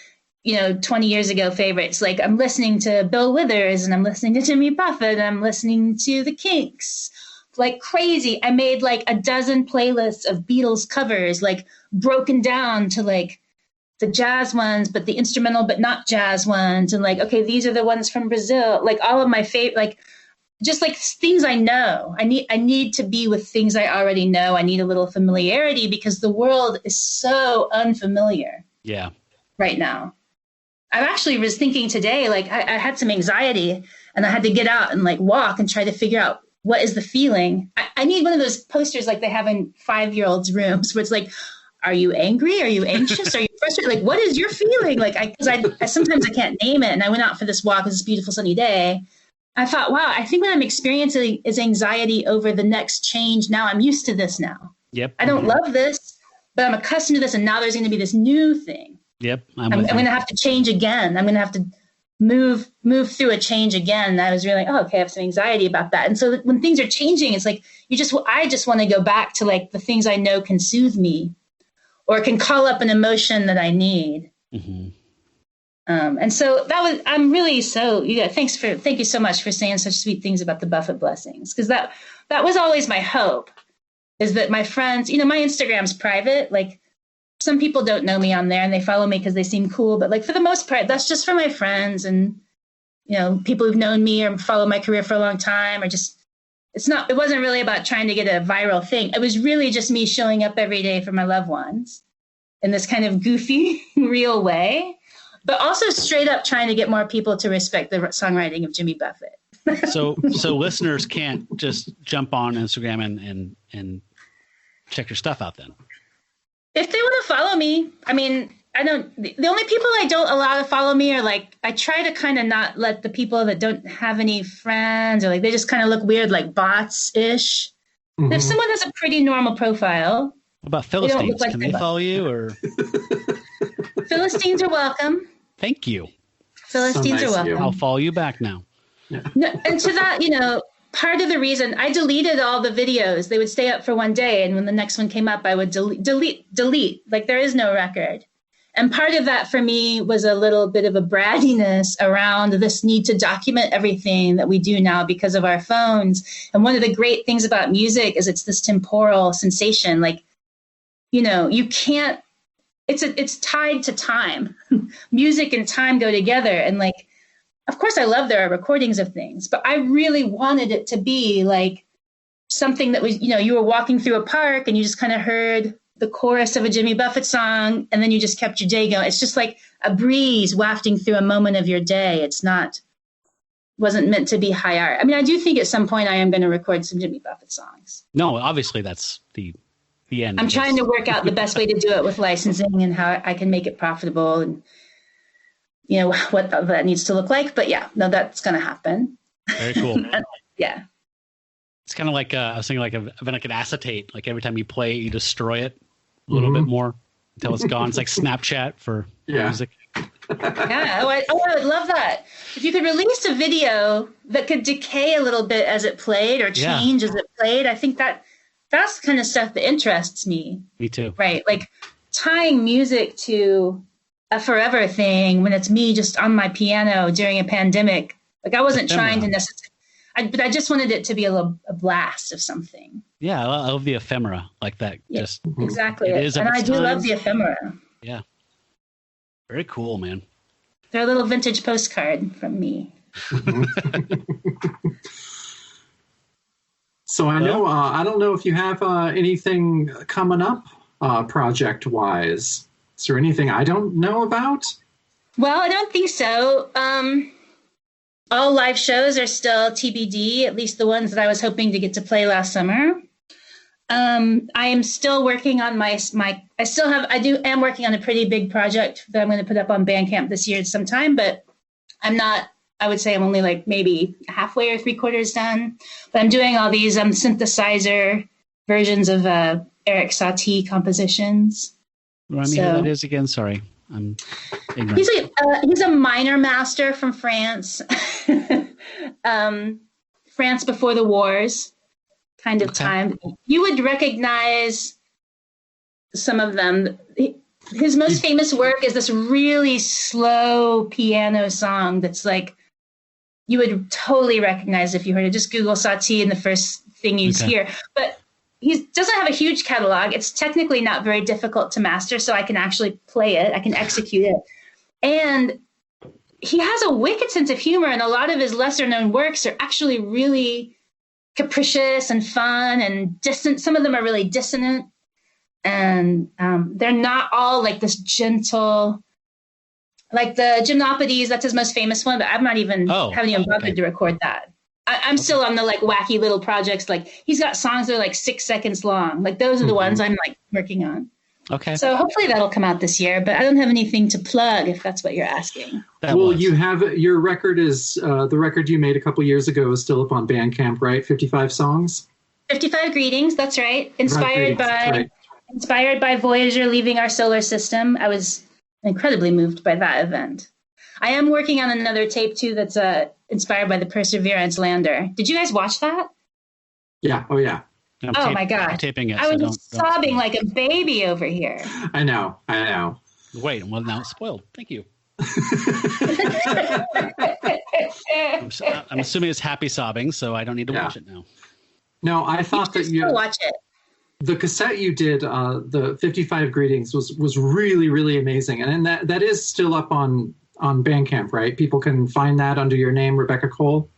20 years ago favorites. Like I'm listening to Bill Withers and I'm listening to Jimmy Buffett and I'm listening to the Kinks like crazy. I made like a dozen playlists of Beatles covers, like broken down to like the jazz ones, but the instrumental, but not jazz ones. And like, okay, these are the ones from Brazil. Like all of my favorite, like just like things I know. I need to be with things I already know. I need a little familiarity because the world is so unfamiliar. Yeah. Right now. I actually was thinking today, like I had some anxiety and I had to get out and like walk and try to figure out what is the feeling. I need one of those posters like they have in 5-year-olds' rooms where it's like, are you angry? Are you anxious? Are you frustrated? Like, what is your feeling? Like, I sometimes I can't name it. And I went out for this walk. It was this beautiful sunny day. I thought, wow, I think what I'm experiencing is anxiety over the next change. Now I'm used to this now. Yep. I don't love this, but I'm accustomed to this. And now there's going to be this new thing. Yep. I'm going to have to change again. I'm going to have to move through a change again. And I was really like, oh, okay, I have some anxiety about that. And so when things are changing, it's like, I just want to go back to like the things I know can soothe me or can call up an emotion that I need. Mm-hmm. And so I'm really thank you so much for saying such sweet things about the Buffett blessings. Cause that was always my hope, is that my friends, my Instagram's private. Like some people don't know me on there and they follow me because they seem cool. But like for the most part, that's just for my friends and, people who've known me or followed my career for a long time or just, it wasn't really about trying to get a viral thing. It was really just me showing up every day for my loved ones in this kind of goofy, real way, but also straight up trying to get more people to respect the songwriting of Jimmy Buffett. So listeners can't just jump on Instagram and check your stuff out then. If they want to follow me, I mean, the only people I don't allow to follow me are like, I try to kind of not let the people that don't have any friends or like, they just kind of look weird, like bots-ish. Mm-hmm. If someone has a pretty normal profile. What about Philistines? Can they follow you or? Philistines are welcome. Thank you. Philistines are welcome. I'll follow you back now. Yeah. No, and to that, part of the reason I deleted all the videos, they would stay up for one day. And when the next one came up, I would delete. Like there is no record. And part of that for me was a little bit of a brattiness around this need to document everything that we do now because of our phones. And one of the great things about music is it's this temporal sensation. Like, you can't, it's tied to time. Music and time go together. And like, of course I love there are recordings of things, but I really wanted it to be like something that was, you were walking through a park and you just kind of heard the chorus of a Jimmy Buffett song, and then you just kept your day going. It's just like a breeze wafting through a moment of your day. Wasn't meant to be high art. I mean, I do think at some point I am going to record some Jimmy Buffett songs. No, obviously that's the end. I'm trying to work out the best way to do it with licensing and how I can make it profitable and, what that needs to look like. But yeah, no, that's going to happen. Very cool. Yeah. It's kind of like, I was thinking like an acetate, like every time you play it, you destroy it a little bit more until it's gone. It's like Snapchat for music. Yeah. I would love that. If you could release a video that could decay a little bit as it played or change as it played, I think that's the kind of stuff that interests me. Me too. Right. Like tying music to a forever thing when it's me just on my piano during a pandemic. Like I wasn't trying to necessarily. But I just wanted it to be a blast of something. Yeah, I love the ephemera like that. Yeah, just exactly. It is and I do time. love the ephemera. Yeah. Very cool, man. They're a little vintage postcard from me. So I know, I don't know if you have anything coming up project-wise. Is there anything I don't know about? Well, I don't think so. All live shows are still TBD, at least the ones that I was hoping to get to play last summer. I am still working on I am working on a pretty big project that I'm going to put up on Bandcamp this year sometime, but I would say I'm only like maybe halfway or 3/4 done. But I'm doing all these synthesizer versions of Eric Satie compositions. Remind me who that is again. Sorry, I'm ignorant. He's a minor master from France, France before the wars, kind of time. You would recognize some of them. His most famous work is this really slow piano song that's like you would totally recognize if you heard it. Just Google Satie and the first thing you hear. But he doesn't have a huge catalog. It's technically not very difficult to master, so I can actually play it. I can execute it. And he has a wicked sense of humor, and a lot of his lesser-known works are actually really capricious and fun and dissonant. Some of them are really dissonant. And they're not all like this gentle, like the Gymnopodes, that's his most famous one, but I'm not even, haven't even bothered to record that. I'm still on the like wacky little projects. Like he's got songs that are like 6 seconds long. Like those are the ones I'm like working on. Okay. So hopefully that'll come out this year, but I don't have anything to plug if that's what you're asking. You have your record is the record you made a couple years ago is still up on Bandcamp, right? 55 songs. 55 Greetings. That's right. Inspired by Voyager leaving our solar system. I was incredibly moved by that event. I am working on another tape too that's inspired by the Perseverance lander. Did you guys watch that? Yeah. Oh yeah. My God. I'm taping it. I was just sobbing like a baby over here. I know. Wait, well now it's spoiled. Thank you. I'm assuming it's happy sobbing, so I don't need to watch it now. No, I thought that you watch it. The cassette you did, the 55 Greetings, was really, really amazing. And that is still up on Bandcamp, right? People can find that under your name, Rebecca Cole?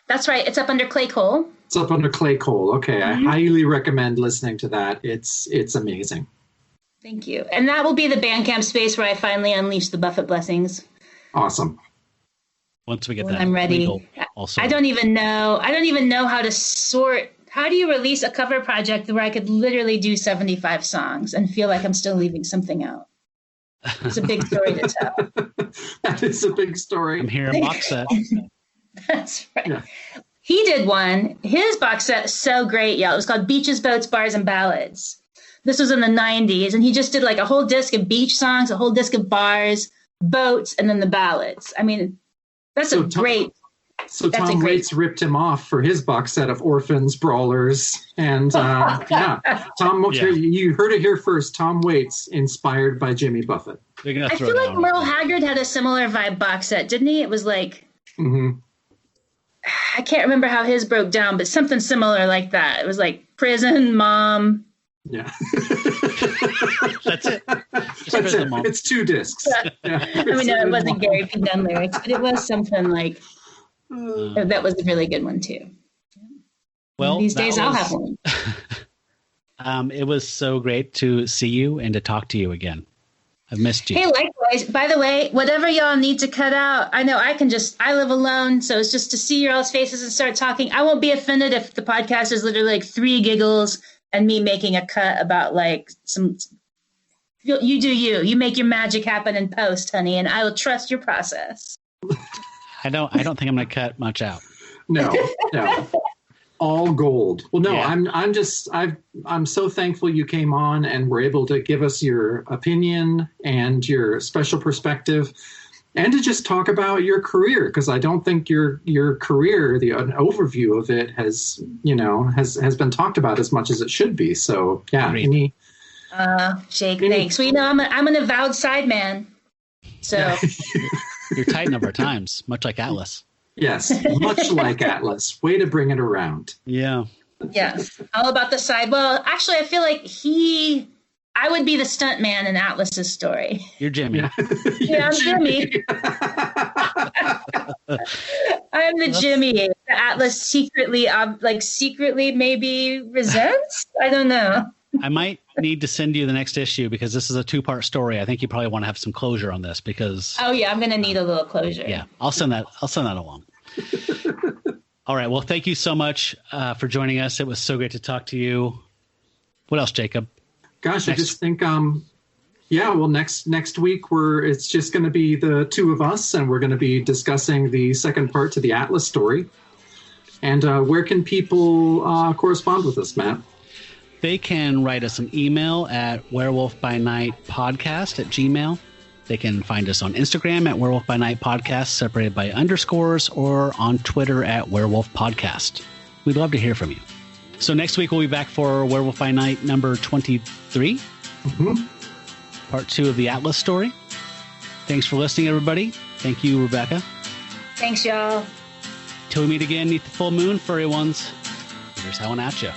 That's right. It's up under Clay Cole. It's up under Clay Cole. Okay. Mm-hmm. I highly recommend listening to that. It's amazing. Thank you. And that will be the Bandcamp space where I finally unleash the Buffett blessings. Awesome. Once we get when that I'm ready. Also. I don't even know how to sort. How do you release a cover project where I could literally do 75 songs and feel like I'm still leaving something out? It's a big story to tell. That is a big story. I'm hearing box set. That's right. Yeah. He did one. His box set is so great, y'all. It was called Beaches, Boats, Bars, and Ballads. This was in the 90s, and he just did like a whole disc of beach songs, a whole disc of bars, boats, and then the ballads. I mean, that's great. So Tom Waits ripped him off for his box set of Orphans, Brawlers, and Tom. Yeah. You heard it here first. Tom Waits, inspired by Jimmy Buffett. I feel like Merle Haggard had a similar vibe box set, didn't he? It was like, I can't remember how his broke down, but something similar like that. It was like prison, mom. Yeah. That's it. That's it. It's 2 discs. Yeah. I mean, no, it wasn't Gary P. Dunn lyrics, but it was something like. That was a really good one too. Well, these days I'll have one. It was so great to see you and to talk to you again. I've missed you. Hey, likewise. By the way, whatever y'all need to cut out, I know I live alone, so it's just to see your all's faces and start talking. I won't be offended if the podcast is literally like 3 giggles and me making a cut about like some. You do you. You make your magic happen in post, honey, and I will trust your process. I don't think I'm going to cut much out. No. All gold. Well, no, yeah. I'm so thankful you came on and were able to give us your opinion and your special perspective and to just talk about your career. Because I don't think your career, an overview of it has been talked about as much as it should be. So yeah. Jake, thanks. Well, I'm an avowed sideman. So you're tight a number of times, much like Atlas. Yes, much like Atlas. Way to bring it around. Yeah. Yes, all about the side. Well, actually, I feel like I would be the stunt man in Atlas's story. You're Jimmy. Yeah, I'm Jimmy. I'm the Jimmy. The Atlas secretly maybe resents. I don't know. I might need to send you the next issue because this is a 2-part story. I think you probably want to have some closure on this because. Oh yeah, I'm gonna need a little closure. Yeah, I'll send that along. All right. Well, thank you so much for joining us. It was so great to talk to you. What else, Jacob? Gosh, I just think, next week it's just going to be the two of us, and we're going to be discussing the second part to the Atlas story. And where can people correspond with us, Matt? They can write us an email at werewolfbynightpodcast@gmail.com. They can find us on Instagram at Werewolf by Night Podcast, separated by underscores, or on Twitter at Werewolf Podcast. We'd love to hear from you. So next week we'll be back for Werewolf by Night number 23, part 2 of the Atlas story. Thanks for listening, everybody. Thank you, Rebecca. Thanks, y'all. Till we meet again, neath the full moon, furry ones. Here's howling at you.